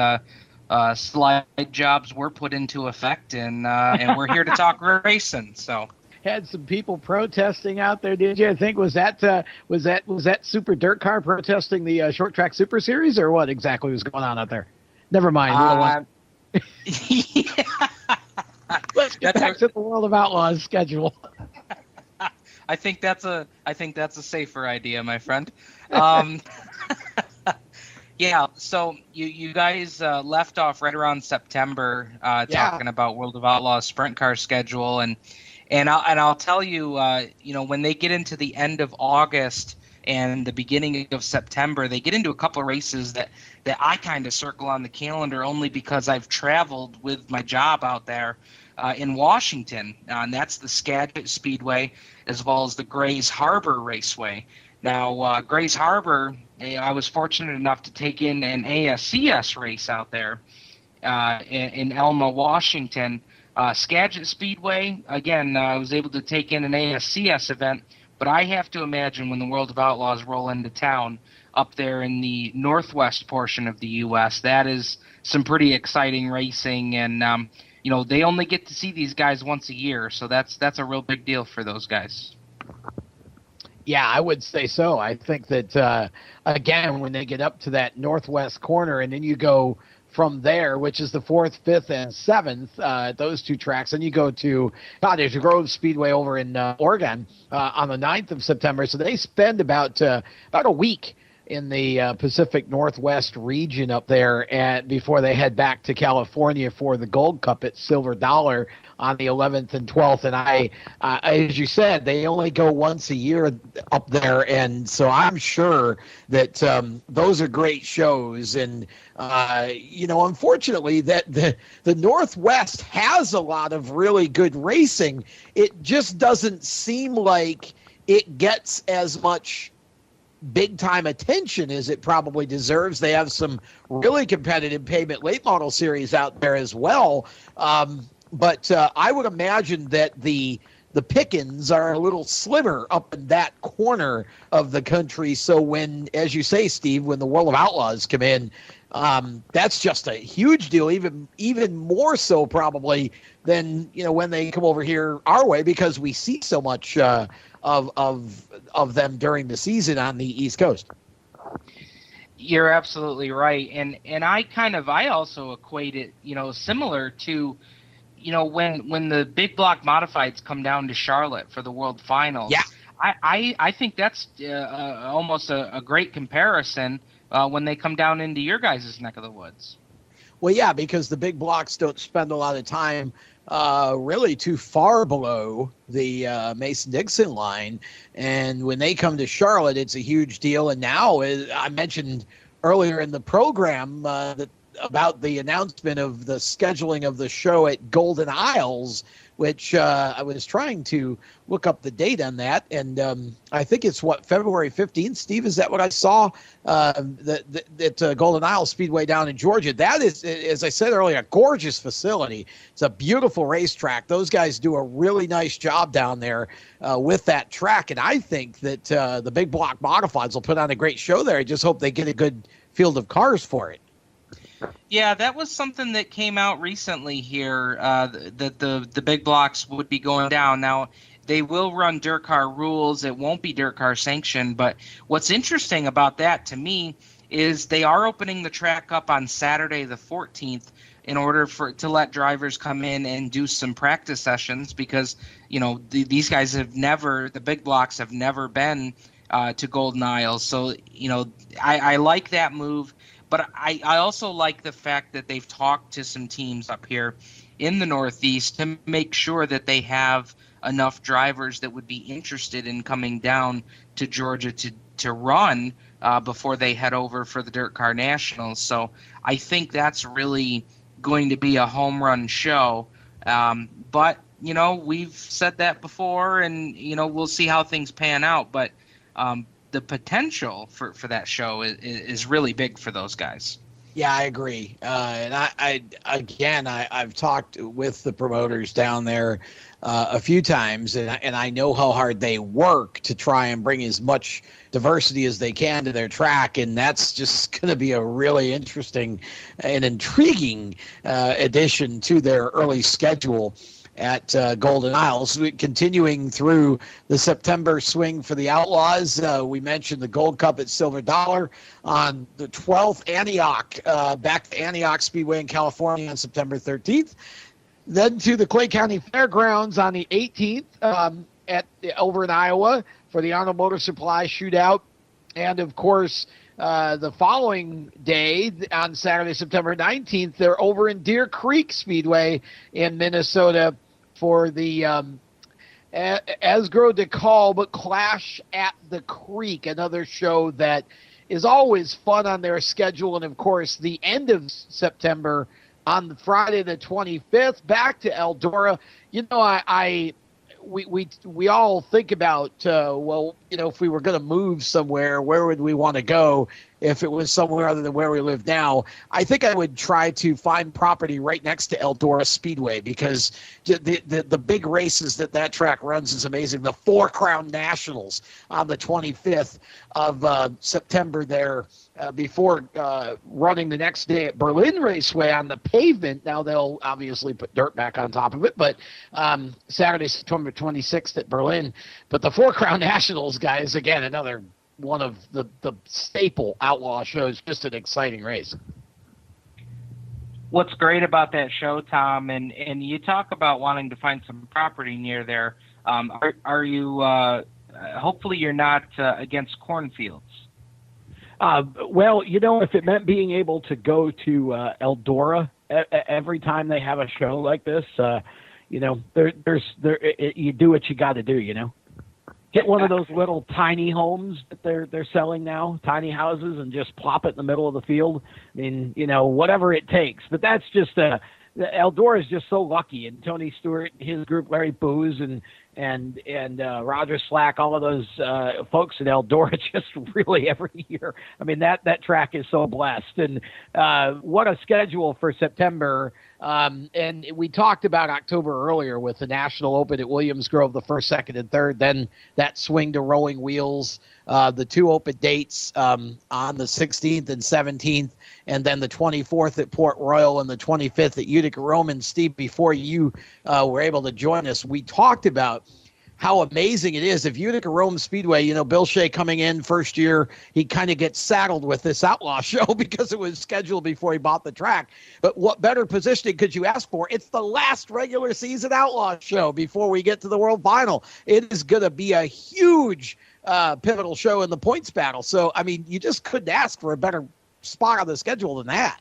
slide jobs were put into effect, and we're here to talk racing. So had some people protesting out there, did you? I think was that Super Dirt Car protesting the Short Track Super Series, or what exactly was going on out there? Never mind. Yeah. Let's get back to the World of Outlaws schedule. I think that's a safer idea, my friend. Yeah, so you guys left off right around September talking about World of Outlaws sprint car schedule, and I'll tell you, when they get into the end of August and the beginning of September, they get into a couple of races that I kind of circle on the calendar only because I've traveled with my job out there in Washington, and that's the Skagit Speedway as well as the Grays Harbor Raceway. Now, Grays Harbor, I was fortunate enough to take in an ASCS race out there, in Elma, Washington. Skagit Speedway, again, I was able to take in an ASCS event, but I have to imagine when the World of Outlaws roll into town up there in the northwest portion of the U.S., that is some pretty exciting racing, and they only get to see these guys once a year, so that's a real big deal for those guys. Yeah, I would say so. I think that, again, when they get up to that northwest corner and then you go from there, which is the 4th, 5th, and 7th, those two tracks, and you go to Cottage Grove Speedway over in Oregon on the 9th of September. So they spend about a week in the Pacific Northwest region up there before they head back to California for the Gold Cup at Silver Dollar on the 11th and 12th. And as you said, they only go once a year up there. And so I'm sure that those are great shows. And, unfortunately, that the Northwest has a lot of really good racing. It just doesn't seem like it gets as much big time attention as it probably deserves. They have some really competitive payment late model series out there as well. But I would imagine that the pickings are a little slimmer up in that corner of the country. So when, as you say, Steve, when the World of Outlaws come in, that's just a huge deal, even more so probably than, when they come over here our way, because we see so much of them during the season on the East Coast. You're absolutely right. And I also equate it, similar to, when the big block modifieds come down to Charlotte for the World Finals. Yeah. I think that's almost a great comparison when they come down into your guys' neck of the woods. Well, yeah, because the big blocks don't spend a lot of time really too far below the Mason-Dixon line. And when they come to Charlotte, it's a huge deal. And now, I mentioned earlier in the program about the announcement of the scheduling of the show at Golden Isles, which I was trying to look up the date on that. And I think it's February 15th, Steve, is that what I saw? That Golden Isles Speedway down in Georgia. That is, as I said earlier, a gorgeous facility. It's a beautiful racetrack. Those guys do a really nice job down there with that track. And I think that the big block modifieds will put on a great show there. I just hope they get a good field of cars for it. Yeah, that was something that came out recently here, that the big blocks would be going down. Now, they will run dirt car rules. It won't be dirt car sanctioned. But what's interesting about that to me is they are opening the track up on Saturday the 14th in order to let drivers come in and do some practice sessions, because, these guys the big blocks have never been to Golden Isles. So, I like that move. But I also like the fact that they've talked to some teams up here in the Northeast to make sure that they have enough drivers that would be interested in coming down to Georgia to run before they head over for the Dirt Car Nationals. So I think that's really going to be a home run show. But, we've said that before, and, we'll see how things pan out. But the potential for that show is really big for those guys. Yeah, I agree. And I've talked with the promoters down there a few times, and I know how hard they work to try and bring as much diversity as they can to their track, and that's just going to be a really interesting and intriguing addition to their early schedule at Golden Isles. Continuing through the September swing for the Outlaws, we mentioned the Gold Cup at Silver Dollar on the 12th. Antioch, back to Antioch Speedway in California on September 13th. Then to the Clay County Fairgrounds on the 18th over in Iowa for the Arnold Motor Supply Shootout. And, of course, the following day, on Saturday, September 19th, they're over in Deer Creek Speedway in Minnesota for the Asgro DeCall, but Clash at the Creek, another show that is always fun on their schedule. And, of course, the end of September on Friday the 25th, back to Eldora. We all think about, if we were going to move somewhere, where would we want to go if it was somewhere other than where we live now? I think I would try to find property right next to Eldora Speedway, because the big races that track runs is amazing. The Four Crown Nationals on the 25th of September there, before running the next day at Berlin Raceway on the pavement. Now they'll obviously put dirt back on top of it, but Saturday, September 26th at Berlin. But the Four Crown Nationals, guys, again, another one of the staple Outlaw shows, just an exciting race. What's great about that show, Tom, and you talk about wanting to find some property near there, are you, hopefully you're not against cornfields? Well, if it meant being able to go to Eldora every time they have a show like this, you do what you got to do, Get one of those little tiny homes that they're selling now, tiny houses, and just plop it in the middle of the field. I mean, whatever it takes. But that's just Eldora is just so lucky, and Tony Stewart, his group, Larry Booz, and Roger Slack, all of those folks at Eldora, just really every year. I mean, that track is so blessed, and what a schedule for September. And we talked about October earlier with the National Open at Williams Grove, the 1st, 2nd, and 3rd. Then that swing to Rolling Wheels, the 2 open dates on the 16th and 17th, and then the 24th at Port Royal and the 25th at Utica Rome. And Steve, before you were able to join us, we talked about how amazing it is if Utica Rome Speedway, Bill Shea coming in first year, he kind of gets saddled with this Outlaw show because it was scheduled before he bought the track. But what better positioning could you ask for? It's the last regular season Outlaw show before we get to the World Final. It is going to be a huge pivotal show in the points battle. So, I mean, you just couldn't ask for a better spot on the schedule than that.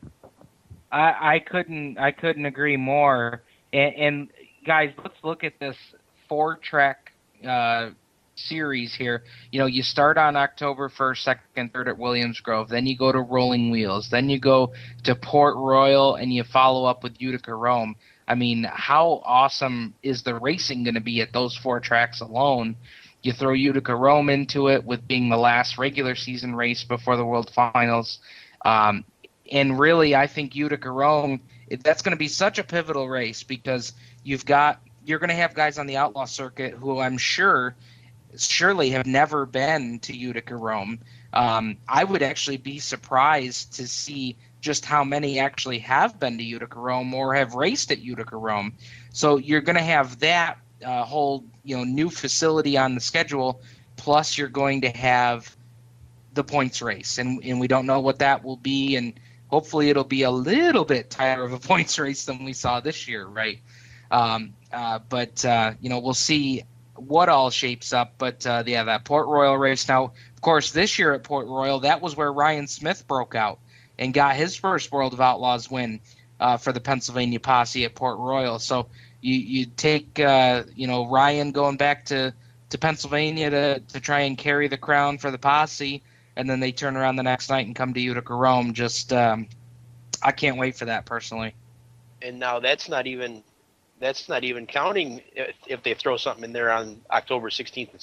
I couldn't agree more. And guys, let's look at this 4-track series here. You start on October 1st, 2nd, 3rd at Williams Grove. Then you go to Rolling Wheels. Then you go to Port Royal, and you follow up with Utica Rome. I mean, how awesome is the racing going to be at those 4 tracks alone? You throw Utica Rome into it with being the last regular season race before the World Finals. And really, I think Utica Rome, that's going to be such a pivotal race, because you're going to have guys on the Outlaw circuit who I'm surely have never been to Utica Rome. I would actually be surprised to see just how many actually have been to Utica Rome or have raced at Utica Rome. So you're going to have that whole new facility on the schedule, plus you're going to have the points race, and we don't know what that will be, and hopefully it'll be a little bit tighter of a points race than we saw this year, right? But we'll see what all shapes up. But that Port Royal race. Now, of course, this year at Port Royal, that was where Ryan Smith broke out and got his first World of Outlaws win for the Pennsylvania Posse at Port Royal. So you take Ryan going back to Pennsylvania to try and carry the crown for the Posse, and then they turn around the next night and come to Utica Rome. Just I can't wait for that personally. And now that's not even counting if they throw something in there on October 16th and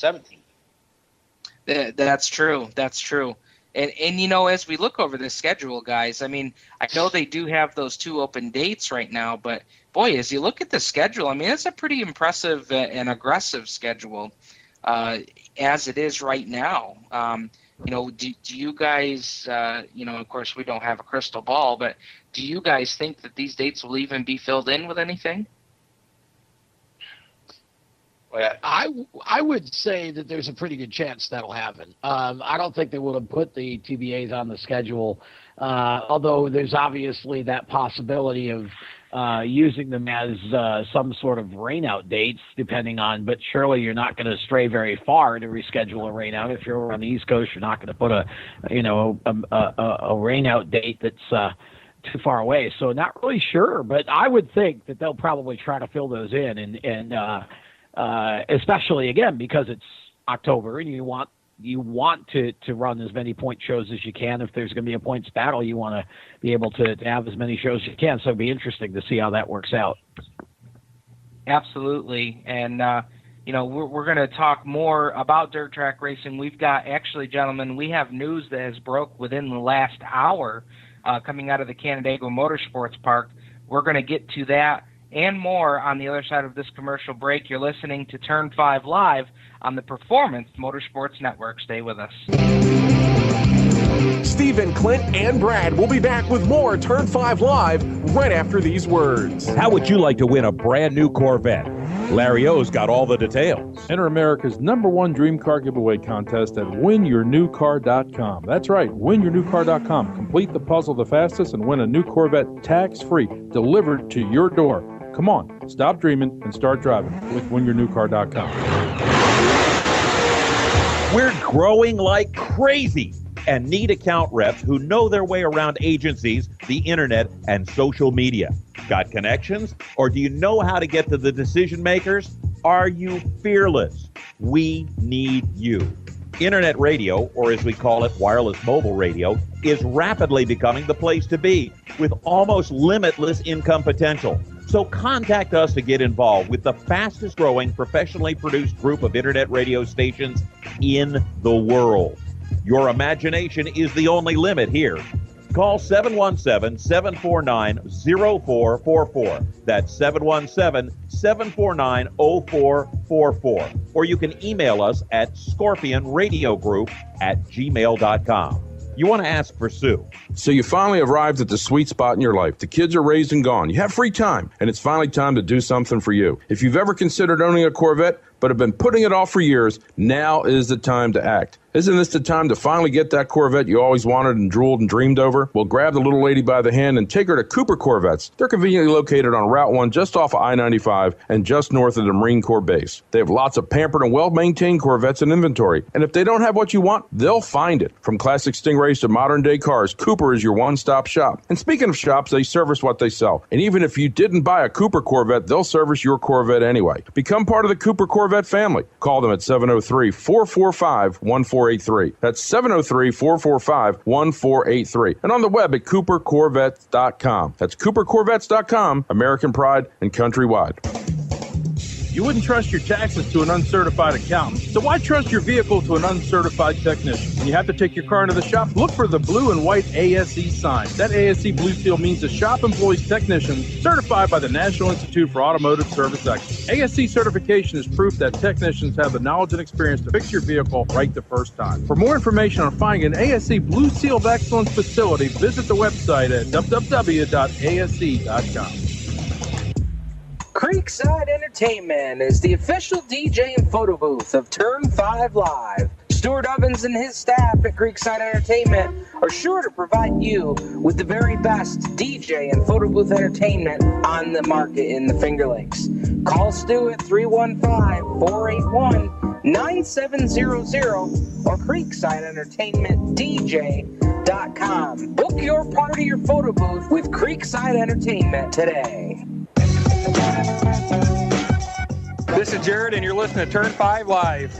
17th. That's true. That's true. And as we look over this schedule, guys, I mean, I know they do have those 2 open dates right now, but boy, as you look at the schedule, I mean, it's a pretty impressive and aggressive schedule as it is right now. Do you guys, of course we don't have a crystal ball, but do you guys think that these dates will even be filled in with anything? I would say that there's a pretty good chance that'll happen. I don't think they would have put the TBAs on the schedule, although there's obviously that possibility of using them as some sort of rainout dates, depending on. But surely you're not going to stray very far to reschedule a rainout. If you're over on the East Coast, you're not going to put a rainout date that's too far away. So not really sure, but I would think that they'll probably try to fill those in, and especially again because it's October and you want to run as many point shows as you can. If there's going to be a points battle, you want to be able to have as many shows as you can. So it'd be interesting to see how that works out. Absolutely. And, we're going to talk more about dirt track racing. We've got, actually, gentlemen, we have news that has broke within the last hour coming out of the Canandaigua Motorsports Park. We're going to get to that and more on the other side of this commercial break. You're listening to Turn 5 Live on the Performance Motorsports Network. Stay with us. Stephen, Clint, and Brad will be back with more Turn 5 Live right after these words. How would you like to win a brand new Corvette? Larry O's got all the details. Enter America's #1 dream car giveaway contest at winyournewcar.com. That's right, winyournewcar.com. Complete the puzzle the fastest and win a new Corvette tax-free, delivered to your door. Come on, stop dreaming and start driving with winyournewcar.com. We're growing like crazy and need account reps who know their way around agencies, the internet, and social media. Got connections? Or do you know how to get to the decision makers? Are you fearless? We need you. Internet radio, or as we call it, wireless mobile radio, is rapidly becoming the place to be with almost limitless income potential. So contact us to get involved with the fastest growing professionally produced group of internet radio stations in the world. Your imagination is the only limit here. Call 717-749-0444. That's 717-749-0444. Or you can email us at scorpionradiogroup@gmail.com. You want to ask for Sue. So you finally arrived at the sweet spot in your life. The kids are raised and gone. You have free time, and it's finally time to do something for you. If you've ever considered owning a Corvette, but have been putting it off for years, now is the time to act. Isn't this the time to finally get that Corvette you always wanted and drooled and dreamed over? Well, grab the little lady by the hand and take her to Cooper Corvettes. They're conveniently located on Route 1 just off of I-95 and just north of the Marine Corps base. They have lots of pampered and well-maintained Corvettes in inventory. And if they don't have what you want, they'll find it. From classic Stingrays to modern-day cars, Cooper is your one-stop shop. And speaking of shops, they service what they sell. And even if you didn't buy a Cooper Corvette, they'll service your Corvette anyway. Become part of the Cooper Corvette family. Call them at 703-445-1483. That's 703-445-1483. And on the web at coopercorvettes.com. That's coopercorvettes.com, American pride and countrywide. You wouldn't trust your taxes to an uncertified accountant, so why trust your vehicle to an uncertified technician? When you have to take your car into the shop, look for the blue and white ASE sign. That ASE blue seal means the shop employs technicians certified by the National Institute for Automotive Service Excellence. ASE certification is proof that technicians have the knowledge and experience to fix your vehicle right the first time. For more information on finding an ASE Blue Seal of Excellence facility, visit the website at www.ase.com. Creekside Entertainment is the official DJ and photo booth of Turn 5 Live. Stuart Ovens and his staff at Creekside Entertainment are sure to provide you with the very best DJ and photo booth entertainment on the market in the Finger Lakes. Call Stu at 315-481-9700 or CreeksideEntertainmentDJ.com. Book your part of your photo booth with Creekside Entertainment today. This is Jared, and you're listening to Turn 5 Live.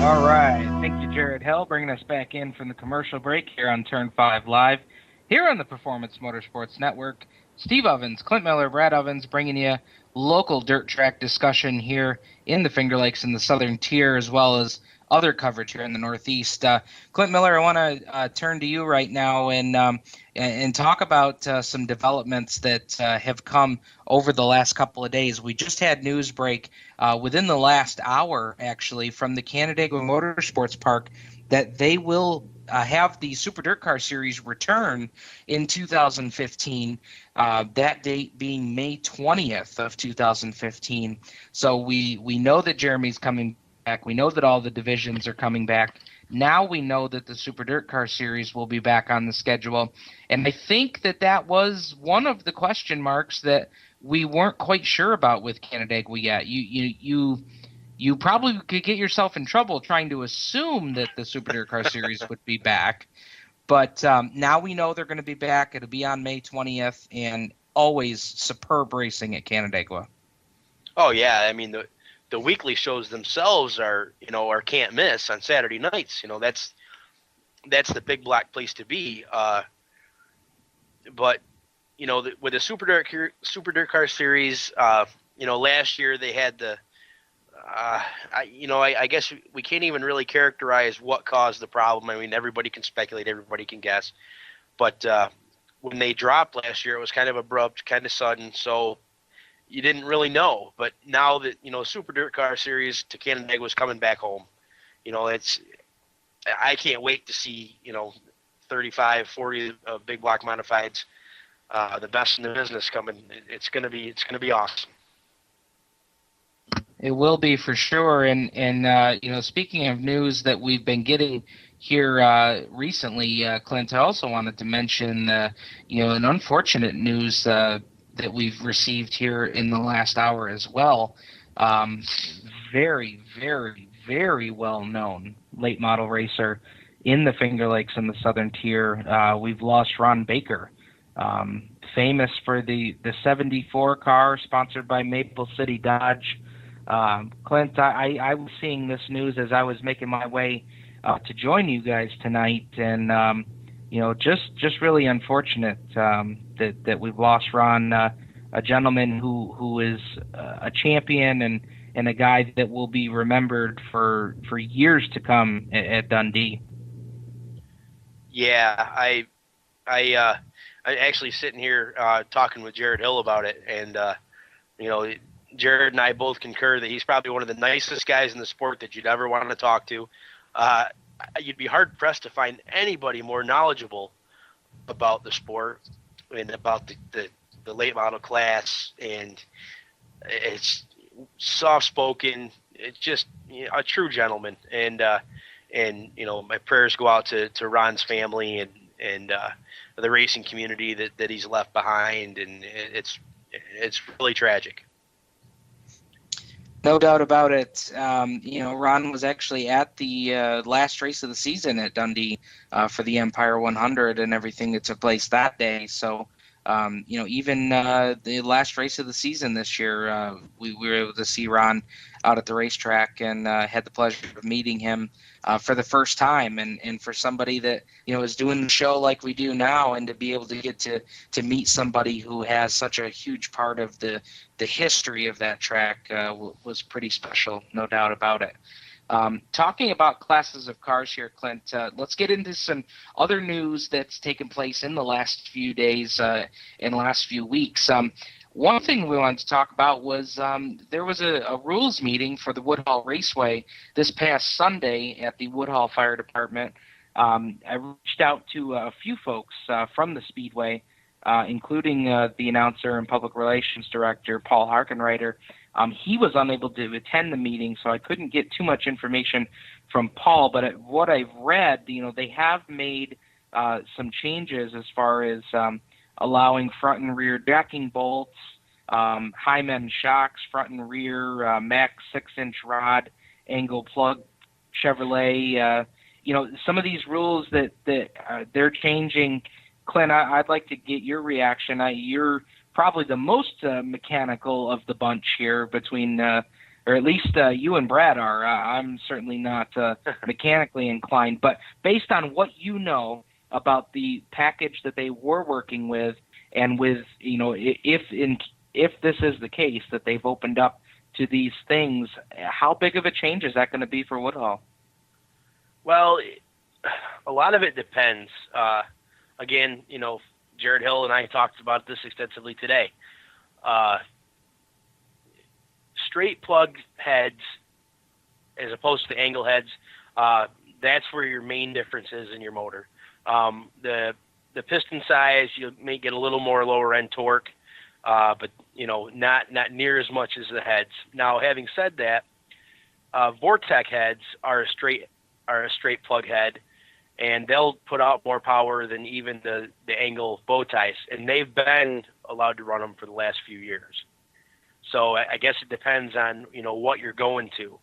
All right. Thank you, Jared Hill, bringing us back in from the commercial break here on Turn 5 Live. Here on the Performance Motorsports Network, Steve Ovens, Clint Miller, Brad Ovens, bringing you local dirt track discussion here in the Finger Lakes and the Southern Tier, as well as other coverage here in the Northeast. Clint Miller, I want to turn to you right now and talk about some developments that have come over the last couple of days. We just had news break within the last hour, actually, from the Canandaigua Motorsports Park that they will have the Super Dirt Car Series return in 2015, that date being May 20th of 2015. So we know that Jeremy's coming back. We know that all the divisions are coming back. Now we know that the Super Dirt Car Series will be back on the schedule. And I think that was one of the question marks that we weren't quite sure about with Canandaigua yet. You probably could get yourself in trouble trying to assume that the Super Dirt Car Series would be back. But now we know they're going to be back. It'll be on May 20th, and always superb racing at Canandaigua. Oh, yeah. I mean, the weekly shows themselves are can't miss on Saturday nights. That's the big black place to be. But with the Super Dirt Car Series, last year they had the, I guess we can't even really characterize what caused the problem. I mean, everybody can speculate, everybody can guess. But when they dropped last year, it was kind of abrupt, kind of sudden, so you didn't really know. But now that, Super Dirt Car Series to Canandaigua was coming back home, I can't wait to see, 35, 40 big block modifieds, the best in the business coming. It's gonna be awesome. It will be for sure. And speaking of news that we've been getting here recently, Clint, I also wanted to mention, an unfortunate news that we've received here in the last hour as well. Very, very, very well-known late model racer in the Finger Lakes in the Southern Tier. We've lost Ron Baker, famous for the 74 car sponsored by Maple City Dodge. Clint, I was seeing this news as I was making my way to join you guys tonight, and just really unfortunate that we've lost Ron, a gentleman who is a champion and a guy that will be remembered for years to come at Dundee. Yeah, I actually sitting here talking with Jared Hill about it, and Jared and I both concur that he's probably one of the nicest guys in the sport that you'd ever want to talk to. You'd be hard pressed to find anybody more knowledgeable about the sport and about the late model class, and it's soft spoken. It's just a true gentleman, and my prayers go out to Ron's family and the racing community that he's left behind, and it's really tragic. No doubt about it. Ron was actually at the last race of the season at Dundee for the Empire 100 and everything that took place that day. So, even the last race of the season this year, we were able to see Ron out at the racetrack and had the pleasure of meeting him for the first time. And for somebody that, is doing the show like we do now, and to be able to get to meet somebody who has such a huge part of the history of that track was pretty special, no doubt about it. Talking about classes of cars here, Clint, let's get into some other news that's taken place in the last few days and last few weeks. One thing we wanted to talk about was there was a rules meeting for the Woodhull Raceway this past Sunday at the Woodhull Fire Department. I reached out to a few folks from the Speedway, including the announcer and public relations director, Paul Harkenreiter. He was unable to attend the meeting, so I couldn't get too much information from Paul. But what I've read, they have made some changes as far as allowing front and rear decking bolts, Hyman shocks, front and rear, Max 6-inch rod, angle plug Chevrolet. Some of these rules that they're changing. Clint, I'd like to get your reaction. You're probably the most mechanical of the bunch here between, or at least you and Brad are. I'm certainly not mechanically inclined, but based on what you know about the package that they were working with, and with, if this is the case that they've opened up to these things, how big of a change is that going to be for Woodhull? Well, a lot of it depends. Again, Jared Hill and I talked about this extensively today. Straight plug heads as opposed to angle heads, that's where your main difference is in your motor. The piston size, you may get a little more lower end torque, but not near as much as the heads. Now, having said that, Vortec heads are a straight plug head, and they'll put out more power than even the angle bow ties, and they've been allowed to run them for the last few years. So I guess it depends on what you're going to.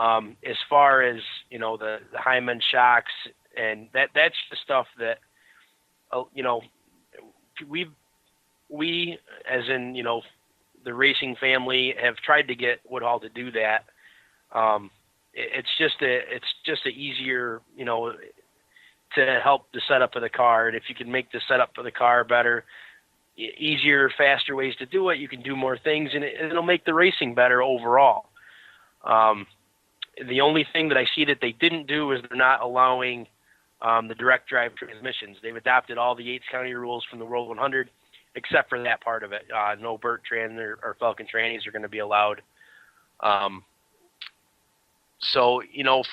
As far as the Hyman shocks, and that's the stuff that we as in the racing family have tried to get Woodhull to do that. It's just a easier to help the setup of the car, and if you can make the setup for the car better, easier, faster ways to do it. You can do more things, and it'll make the racing better overall. The only thing that I see that they didn't do is they're not allowing the direct drive transmissions. They've adopted all the Yates County rules from the World 100, except for that part of it. No Burt Tran or Falcon trannies are going to be allowed. So,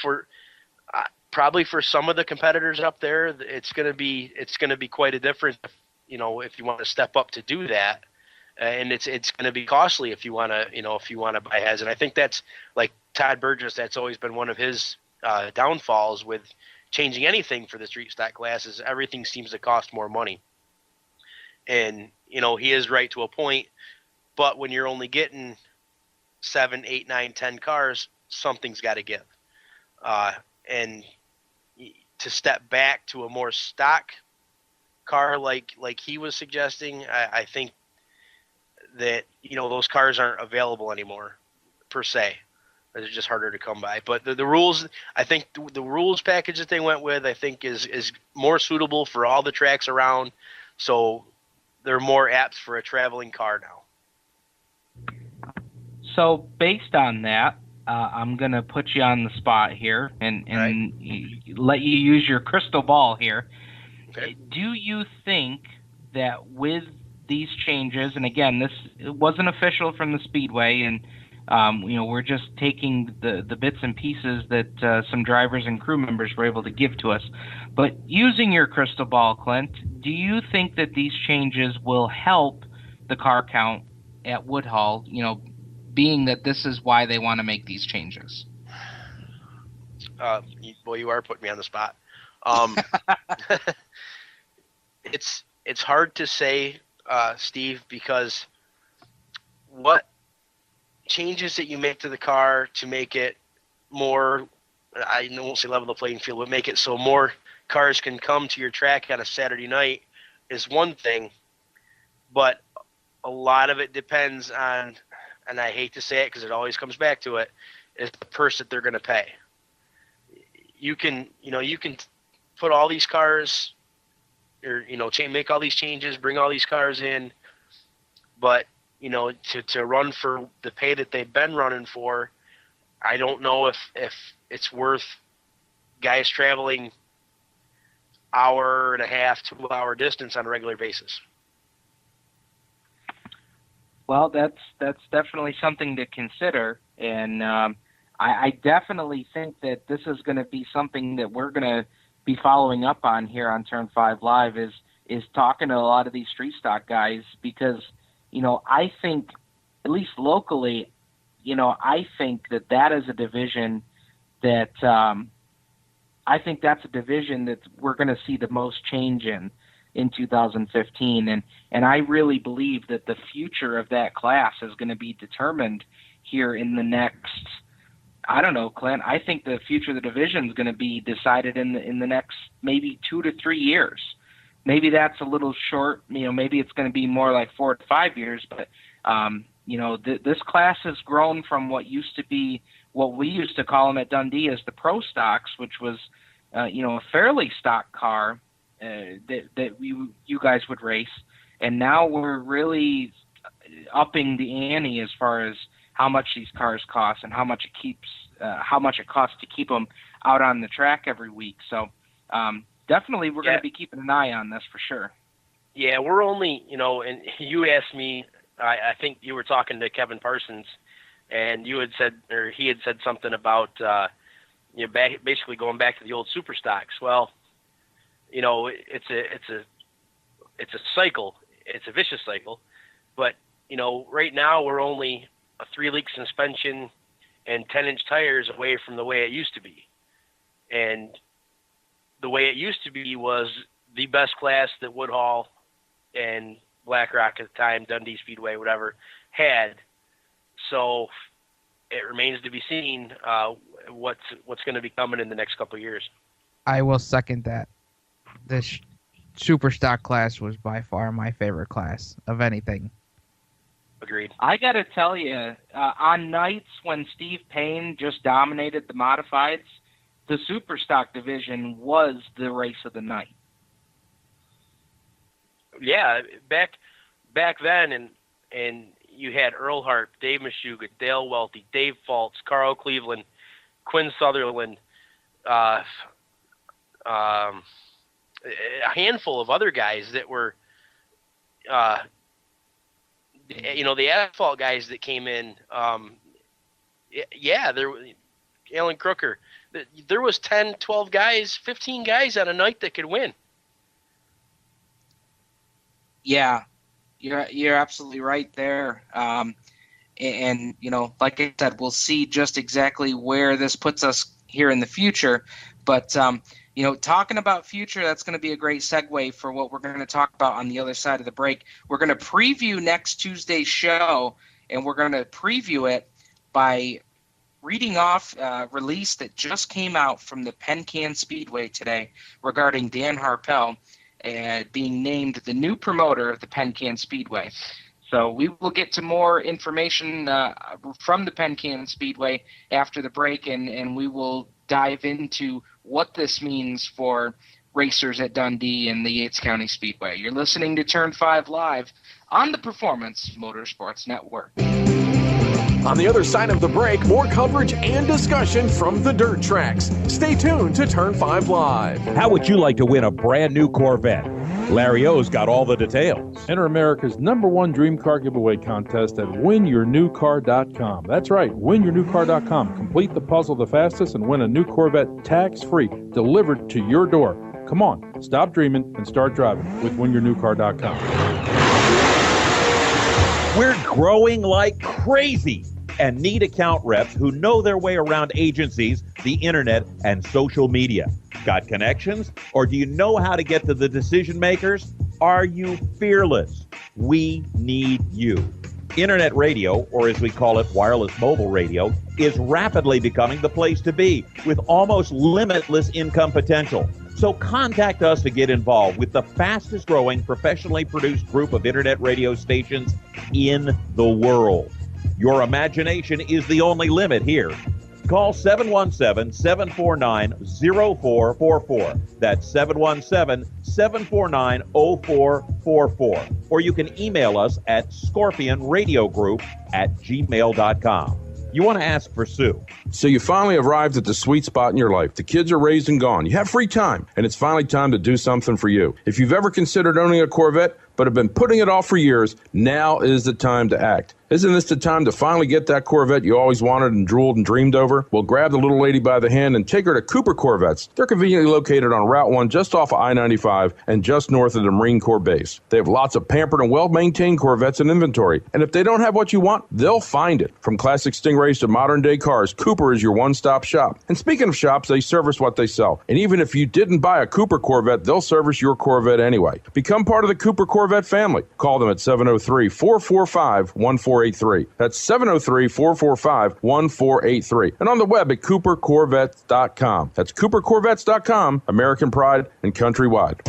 for probably for some of the competitors up there, it's going to be quite a difference. If you want to step up to do that, and it's going to be costly if you want to buy heads. And I think that's like Todd Burgess. That's always been one of his downfalls with changing anything for the street stock classes. Everything seems to cost more money. And, he is right to a point, but when you're only getting 7, 8, 9, 10 cars, something's got to give. And to step back to a more stock car like he was suggesting, I think that, those cars aren't available anymore per se. They're just harder to come by. But the rules, I think the rules package that they went with, I think is more suitable for all the tracks around. So they're more apt for a traveling car now. So based on that, I'm going to put you on the spot here and let you use your crystal ball here. Okay. Do you think that with these changes, and again, it wasn't official from the Speedway, and we're just taking the bits and pieces that some drivers and crew members were able to give to us. But using your crystal ball, Clint, do you think that these changes will help the car count at Woodhull, being that this is why they want to make these changes? You are putting me on the spot. It's hard to say, Steve, because what changes that you make to the car to make it more, I won't say level the playing field, but make it so more cars can come to your track on a Saturday night is one thing, but a lot of it depends on, and I hate to say it because it always comes back to it, is the purse that they're going to pay. You can put all these cars, or make all these changes, bring all these cars in, but to run for the pay that they've been running for, I don't know if it's worth guys traveling hour and a half, 2 hour distance on a regular basis. Well, that's definitely something to consider, and I definitely think that this is going to be something that we're going to be following up on here on Turn 5 Live is talking to a lot of these street stock guys, because I think, at least locally, I think that is a division that I think that's a division that we're going to see the most change in 2015, and I really believe that the future of that class is going to be determined here in the next, I don't know, Clint, I think the future of the division is going to be decided in the next maybe 2 to 3 years. Maybe that's a little short, maybe it's going to be more like 4 to 5 years, but this class has grown from what used to be, what we used to call them at Dundee as the pro stocks, which was a fairly stock car that you guys would race, and now we're really upping the ante as far as how much these cars cost and how much it costs to keep them out on the track every week. So definitely we're going to be keeping an eye on this for sure. Yeah, we're only, and you asked me, I think you were talking to Kevin Parsons, and you had said, or he had said something about basically going back to the old super stocks. Well, it's a cycle. It's a vicious cycle. But, right now we're only a 3-leak suspension and 10-inch tires away from the way it used to be. And the way it used to be was the best class that Woodhull and Black Rock at the time, Dundee Speedway, whatever, had. So it remains to be seen what's going to be coming in the next couple of years. I will second that. This super stock class was by far my favorite class of anything. Agreed. I got to tell you, on nights when Steve Payne just dominated the modifieds, the super stock division was the race of the night. Yeah, back back then, and you had Earl Hart, Dave Meshuggah, Dale Welty, Dave Fultz, Carl Cleveland, Quinn Sutherland, a handful of other guys that were, the asphalt guys that came in. Alan Crooker. There was 10, 12 guys, 15 guys on a night that could win. Yeah, you're absolutely right there. And like I said, we'll see just exactly where this puts us here in the future. But talking about future, that's going to be a great segue for what we're going to talk about on the other side of the break. We're going to preview next Tuesday's show, and we're going to preview it by reading off a release that just came out from the Penn Can Speedway today regarding Dan Harpel being named the new promoter of the Penn Can Speedway. So we will get to more information from the Penn Can Speedway after the break, and we will dive into what this means for racers at Dundee and the Yates County Speedway. You're listening to Turn 5 Live on the Performance Motorsports Network. On the other side of the break, more coverage and discussion from the dirt tracks. Stay tuned to Turn 5 Live. How would you like to win a brand new Corvette? Larry O's got all the details. Enter America's #1 dream car giveaway contest at winyournewcar.com. That's right, winyournewcar.com. Complete the puzzle the fastest and win a new Corvette tax-free, delivered to your door. Come on, stop dreaming and start driving with winyournewcar.com. We're growing like crazy and need account reps who know their way around agencies, the internet, and social media. Got connections? Or do you know how to get to the decision makers? Are you fearless? We need you. Internet radio, or as we call it, wireless mobile radio, is rapidly becoming the place to be with almost limitless income potential. So contact us to get involved with the fastest growing professionally produced group of internet radio stations in the world. Your imagination is the only limit here. Call 717-749-0444. That's 717-749-0444. Or you can email us at scorpionradiogroup@gmail.com. You want to ask for Sue. So you finally arrived at the sweet spot in your life. The kids are raised and gone. You have free time, and it's finally time to do something for you. If you've ever considered owning a Corvette, but have been putting it off for years, now is the time to act. Isn't this the time to finally get that Corvette you always wanted and drooled and dreamed over? Well, grab the little lady by the hand and take her to Cooper Corvettes. They're conveniently located on Route 1 just off of I-95 and just north of the Marine Corps base. They have lots of pampered and well-maintained Corvettes in inventory. And if they don't have what you want, they'll find it. From classic Stingrays to modern-day cars, Cooper is your one-stop shop. And speaking of shops, they service what they sell. And even if you didn't buy a Cooper Corvette, they'll service your Corvette anyway. Become part of the Cooper Corvette family. Call them at 703-445-1483. That's 703-445-1483. And on the web at coopercorvettes.com. That's coopercorvettes.com, American pride and countrywide.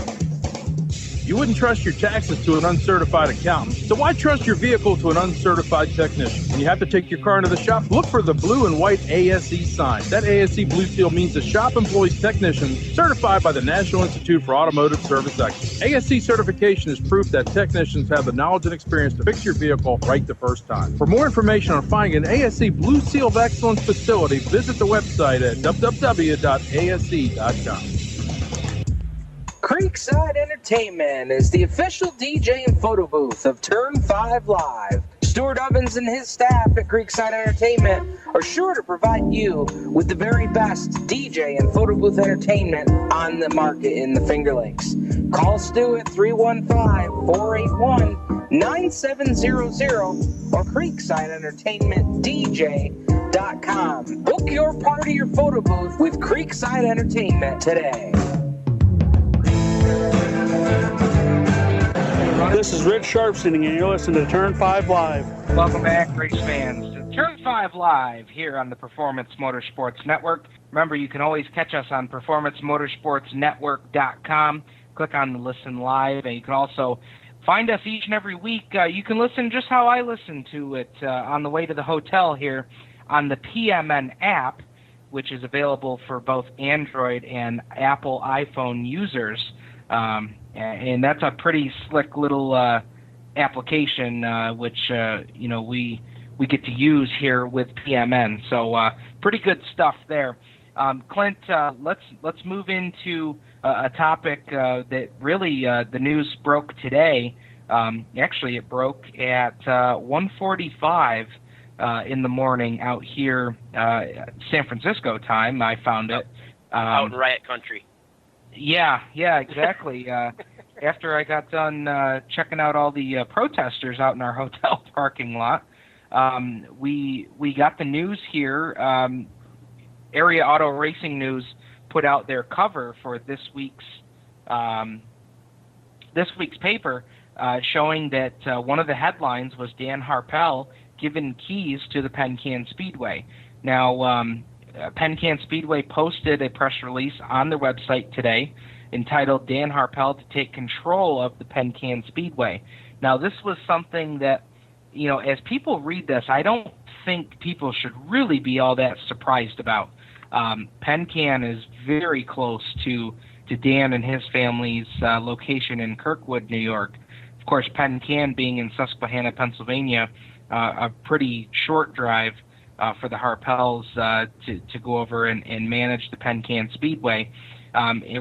You wouldn't trust your taxes to an uncertified accountant, so why trust your vehicle to an uncertified technician? When you have to take your car into the shop, look for the blue and white ASE sign. That ASE blue seal means the shop employs technicians certified by the National Institute for Automotive Service Excellence. ASE certification is proof that technicians have the knowledge and experience to fix your vehicle right the first time. For more information on finding an ASE Blue Seal of Excellence facility, visit the website at www.ase.com. Creekside Entertainment is the official DJ and photo booth of Turn 5 Live. Stuart Ovens and his staff at Creekside Entertainment are sure to provide you with the very best DJ and photo booth entertainment on the market in the Finger Lakes. Call Stu at 315-481-9700 or CreeksideEntertainmentDJ.com. Book your part of your photo booth with Creekside Entertainment today. This is Rich Sharpstein, and you're listening to Turn 5 Live. Welcome back, race fans, to Turn 5 Live here on the Performance Motorsports Network. Remember, you can always catch us on performancemotorsportsnetwork.com. Click on the Listen Live, and you can also find us each and every week. You can listen just how I listen to it on the way to the hotel here on the PMN app, which is available for both Android and Apple iPhone users. And that's a pretty slick little application, which we get to use here with PMN. So pretty good stuff there. Clint, let's move into a topic that really the news broke today. Actually, it broke at 1:45 in the morning out here, San Francisco time. I found it out in riot country. Yeah, exactly. After I got done checking out all the protesters out in our hotel parking lot, we got the news here. Area Auto Racing News put out their cover for this week's paper, showing that one of the headlines was Dan Harpel given keys to the Penn Can Speedway. Now, Penn Can Speedway posted a press release on their website today entitled Dan Harpel to take control of the Penn Can Speedway. Now, this was something that, as people read this, I don't think people should really be all that surprised about. Penn Can is very close to Dan and his family's location in Kirkwood, New York. Of course, Penn Can being in Susquehanna, Pennsylvania, a pretty short drive for the Harpels to go over and manage the Penn Can Speedway.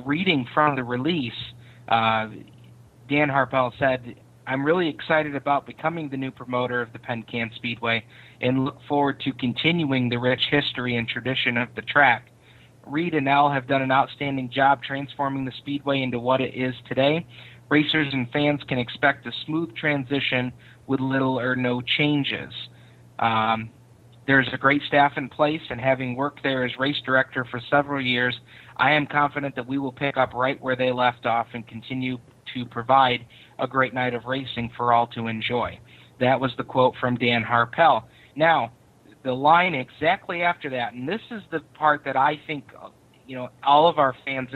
Reading from the release, Dan Harpel said, "I'm really excited about becoming the new promoter of the Penn Can Speedway and look forward to continuing the rich history and tradition of the track. Reed and Al have done an outstanding job transforming the Speedway into what it is today. Racers and fans can expect a smooth transition with little or no changes. There's a great staff in place, and having worked there as race director for several years, I am confident that we will pick up right where they left off and continue to provide a great night of racing for all to enjoy." That was the quote from Dan Harpel. Now, the line exactly after that, and this is the part that I think all of our fans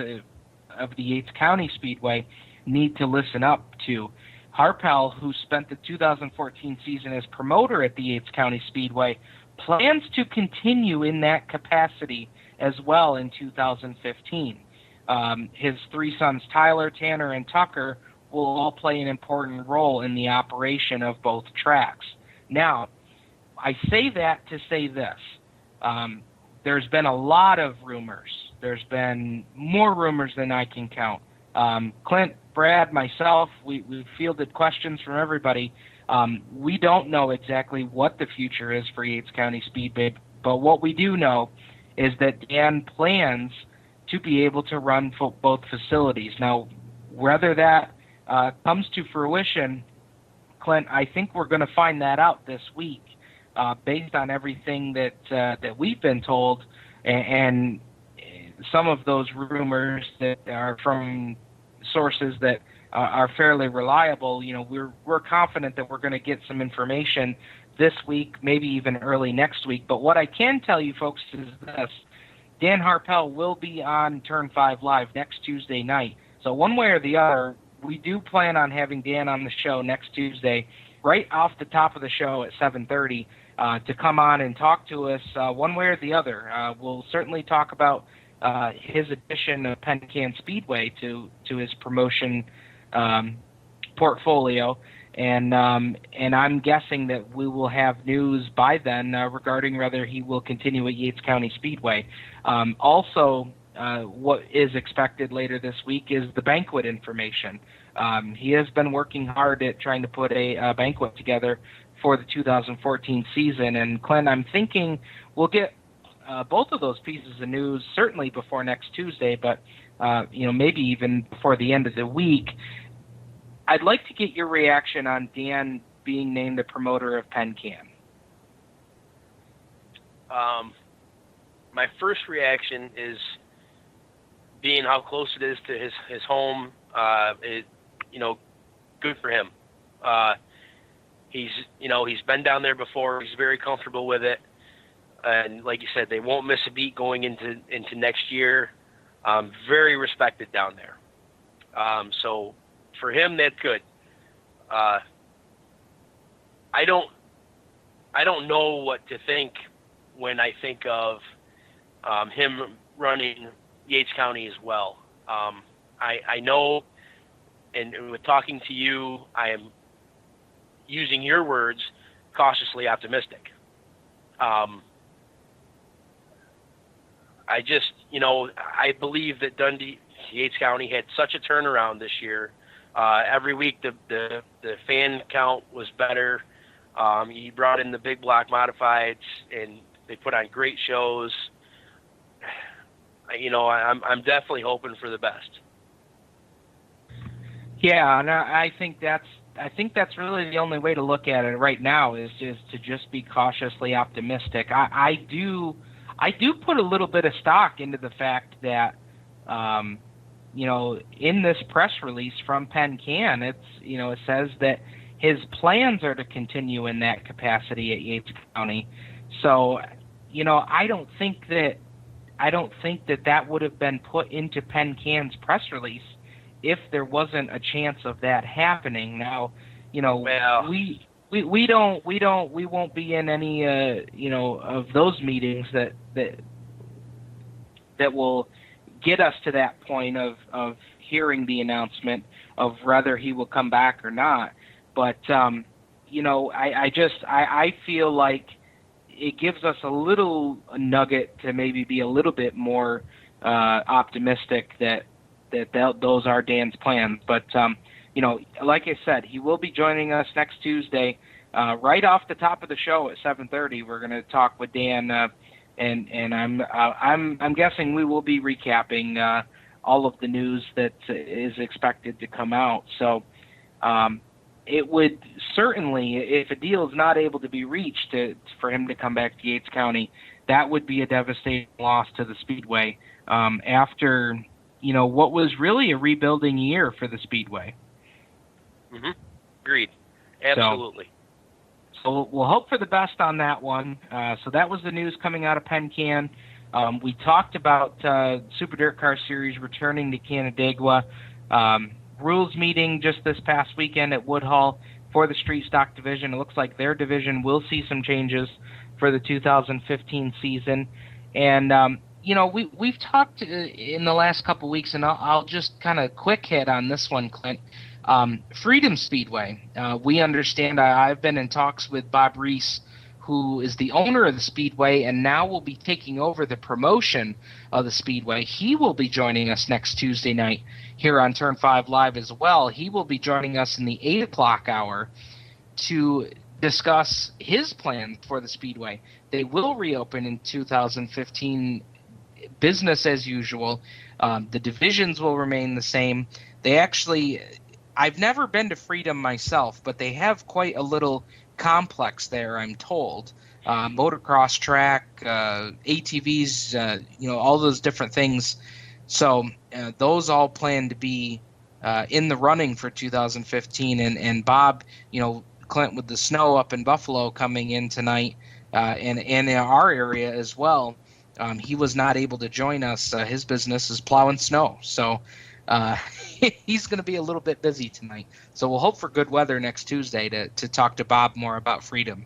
of the Yates County Speedway need to listen up to. Harpel, who spent the 2014 season as promoter at the Yates County Speedway, plans to continue in that capacity as well in 2015. His three sons, Tyler, Tanner, and Tucker, will all play an important role in the operation of both tracks. Now, I say that to say this. There's been a lot of rumors. There's been more rumors than I can count. Clint, Brad, myself, we fielded questions from everybody. We don't know exactly what the future is for Yates County Speedway, but what we do know is that Dan plans to be able to run both facilities. Now, whether that comes to fruition, Clint, I think we're going to find that out this week, based on everything that we've been told, and some of those rumors that are from sources that are fairly reliable. We're confident that we're going to get some information this week, maybe even early next week. But what I can tell you, folks, is this: Dan Harpel will be on Turn 5 Live next Tuesday night. So one way or the other, we do plan on having Dan on the show next Tuesday, right off the top of the show at 7:30, to come on and talk to us one way or the other. We'll certainly talk about his addition of Penn Can Speedway to his promotion portfolio, and I'm guessing that we will have news by then regarding whether he will continue at Yates County Speedway. Also, what is expected later this week is the banquet information. He has been working hard at trying to put a banquet together for the 2014 season, and Clint, I'm thinking we'll get both of those pieces of news certainly before next Tuesday, but maybe even before the end of the week. I'd like to get your reaction on Dan being named the promoter of Penn Can. My first reaction is, being how close it is to his home, good for him. He's been down there before. He's very comfortable with it. And like you said, they won't miss a beat going into next year. Very respected down there. So for him, that's good. I don't know what to think when I think of him running Yates County as well. I know, and with talking to you, I am using your words, cautiously optimistic. I just, I believe that Dundee, Yates County had such a turnaround this year. Every week the fan count was better. He brought in the big block modifieds, and they put on great shows. I'm definitely hoping for the best. Yeah, and I think that's really the only way to look at it right now is to just be cautiously optimistic. I do put a little bit of stock into the fact that in this press release from Penn Can, it says that his plans are to continue in that capacity at Yates County. So, I don't think that would have been put into Penn Can's press release if there wasn't a chance of that happening. Now, we won't be in any of those meetings that will get us to that point of hearing the announcement of whether he will come back or not. But I feel like it gives us a little nugget to maybe be a little bit more optimistic that those are Dan's plans. But like I said, he will be joining us next Tuesday, right off the top of the show at 7:30. We're going to talk with Dan, and I'm guessing we will be recapping all of the news that is expected to come out. So it would certainly, if a deal is not able to be reached for him to come back to Yates County, that would be a devastating loss to the Speedway after what was really a rebuilding year for the Speedway. Mm-hmm. Agreed. Absolutely. So we'll hope for the best on that one. So that was the news coming out of Penn Can. We talked about Super Dirt Car Series returning to Canandaigua. Rules meeting just this past weekend at Woodhull for the Street Stock Division. It looks like their division will see some changes for the 2015 season. And, we've talked in the last couple weeks, and I'll just kind of quick hit on this one, Clint. Freedom Speedway. We understand, I've been in talks with Bob Reese, who is the owner of the Speedway and now will be taking over the promotion of the Speedway. He will be joining us next Tuesday night here on Turn 5 Live as well. He will be joining us in the 8 o'clock hour to discuss his plans for the Speedway. They will reopen in 2015, business as usual. The divisions will remain the same. They actually, I've never been to Freedom myself, but they have quite a little complex there, I'm told. Motocross track, ATVs, all those different things. So those all plan to be in the running for 2015. And Bob, Clint, with the snow up in Buffalo coming in tonight, and in our area as well, he was not able to join us. His business is plowing snow. So he's going to be a little bit busy tonight. So we'll hope for good weather next Tuesday to talk to Bob more about Freedom.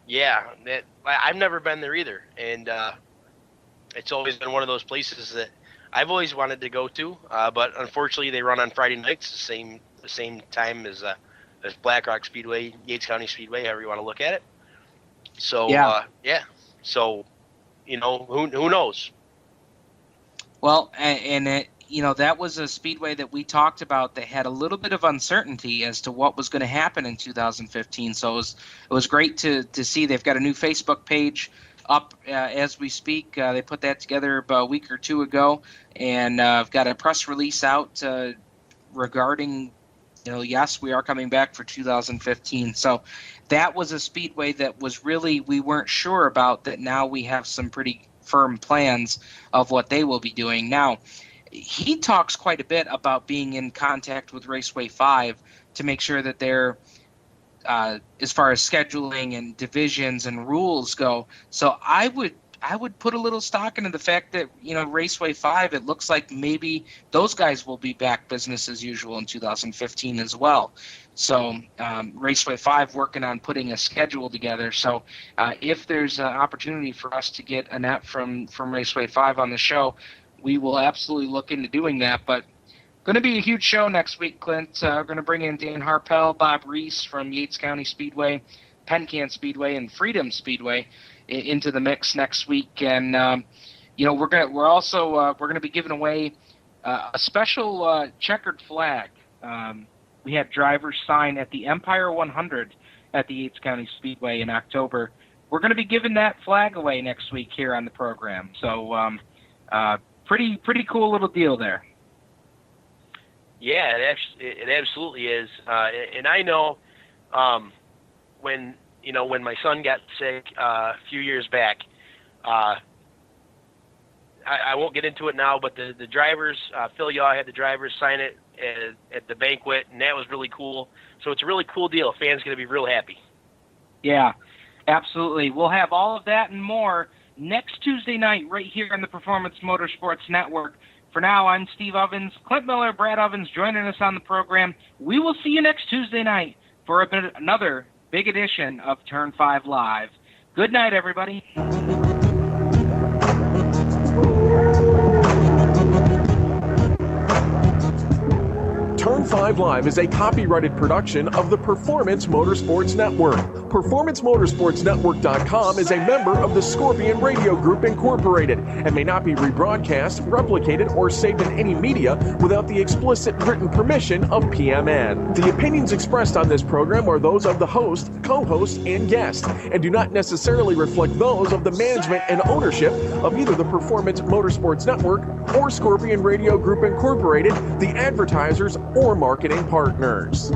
Yeah, I've never been there either. And it's always been one of those places that I've always wanted to go to. But unfortunately, they run on Friday nights, the same time as Black Rock Speedway, Yates County Speedway, however you want to look at it. So, So, who knows? Well, and that was a Speedway that we talked about that had a little bit of uncertainty as to what was going to happen in 2015. So it was great to see they've got a new Facebook page up as we speak. They put that together about a week or two ago, and I've got a press release out regarding, yes, we are coming back for 2015. So that was a Speedway that was really, we weren't sure about, that now we have some pretty firm plans of what they will be doing. Now, he talks quite a bit about being in contact with Raceway 5 to make sure that they're, as far as scheduling and divisions and rules go. So I would put a little stock into the fact that, Raceway 5, it looks like maybe those guys will be back business as usual in 2015 as well. So Raceway 5 working on putting a schedule together. So if there's an opportunity for us to get Annette from Raceway 5 on the show, we will absolutely look into doing that. But Going to be a huge show next week, Clint. We're going to bring in Dan Harpel, Bob Reese from Yates County Speedway, Pencan Speedway, and Freedom Speedway into the mix next week. And we're going to be giving away a special checkered flag. We had drivers sign at the Empire 100 at the Yates County Speedway in October. We're going to be giving that flag away next week here on the program. So pretty cool little deal there. Yeah, it absolutely is. And I know when my son got sick a few years back, I won't get into it now, but the drivers, Phil Yaw had the drivers sign it at the banquet, and that was really cool. So it's a really cool deal. Fans going to be real happy. Yeah, absolutely. We'll have all of that and more next Tuesday night right here on the Performance Motorsports Network. For now, I'm Steve Ovens. Clint Miller, Brad Ovens joining us on the program. We will see you next Tuesday night for another big edition of Turn 5 Live. Good night, everybody. Turn 5 Live is a copyrighted production of the Performance Motorsports Network. PerformanceMotorsportsNetwork.com is a member of the Scorpion Radio Group Incorporated and may not be rebroadcast, replicated, or saved in any media without the explicit written permission of PMN. The opinions expressed on this program are those of the host, co-host, and guest, and do not necessarily reflect those of the management and ownership of either the Performance Motorsports Network or Scorpion Radio Group Incorporated, the advertisers, or marketing partners.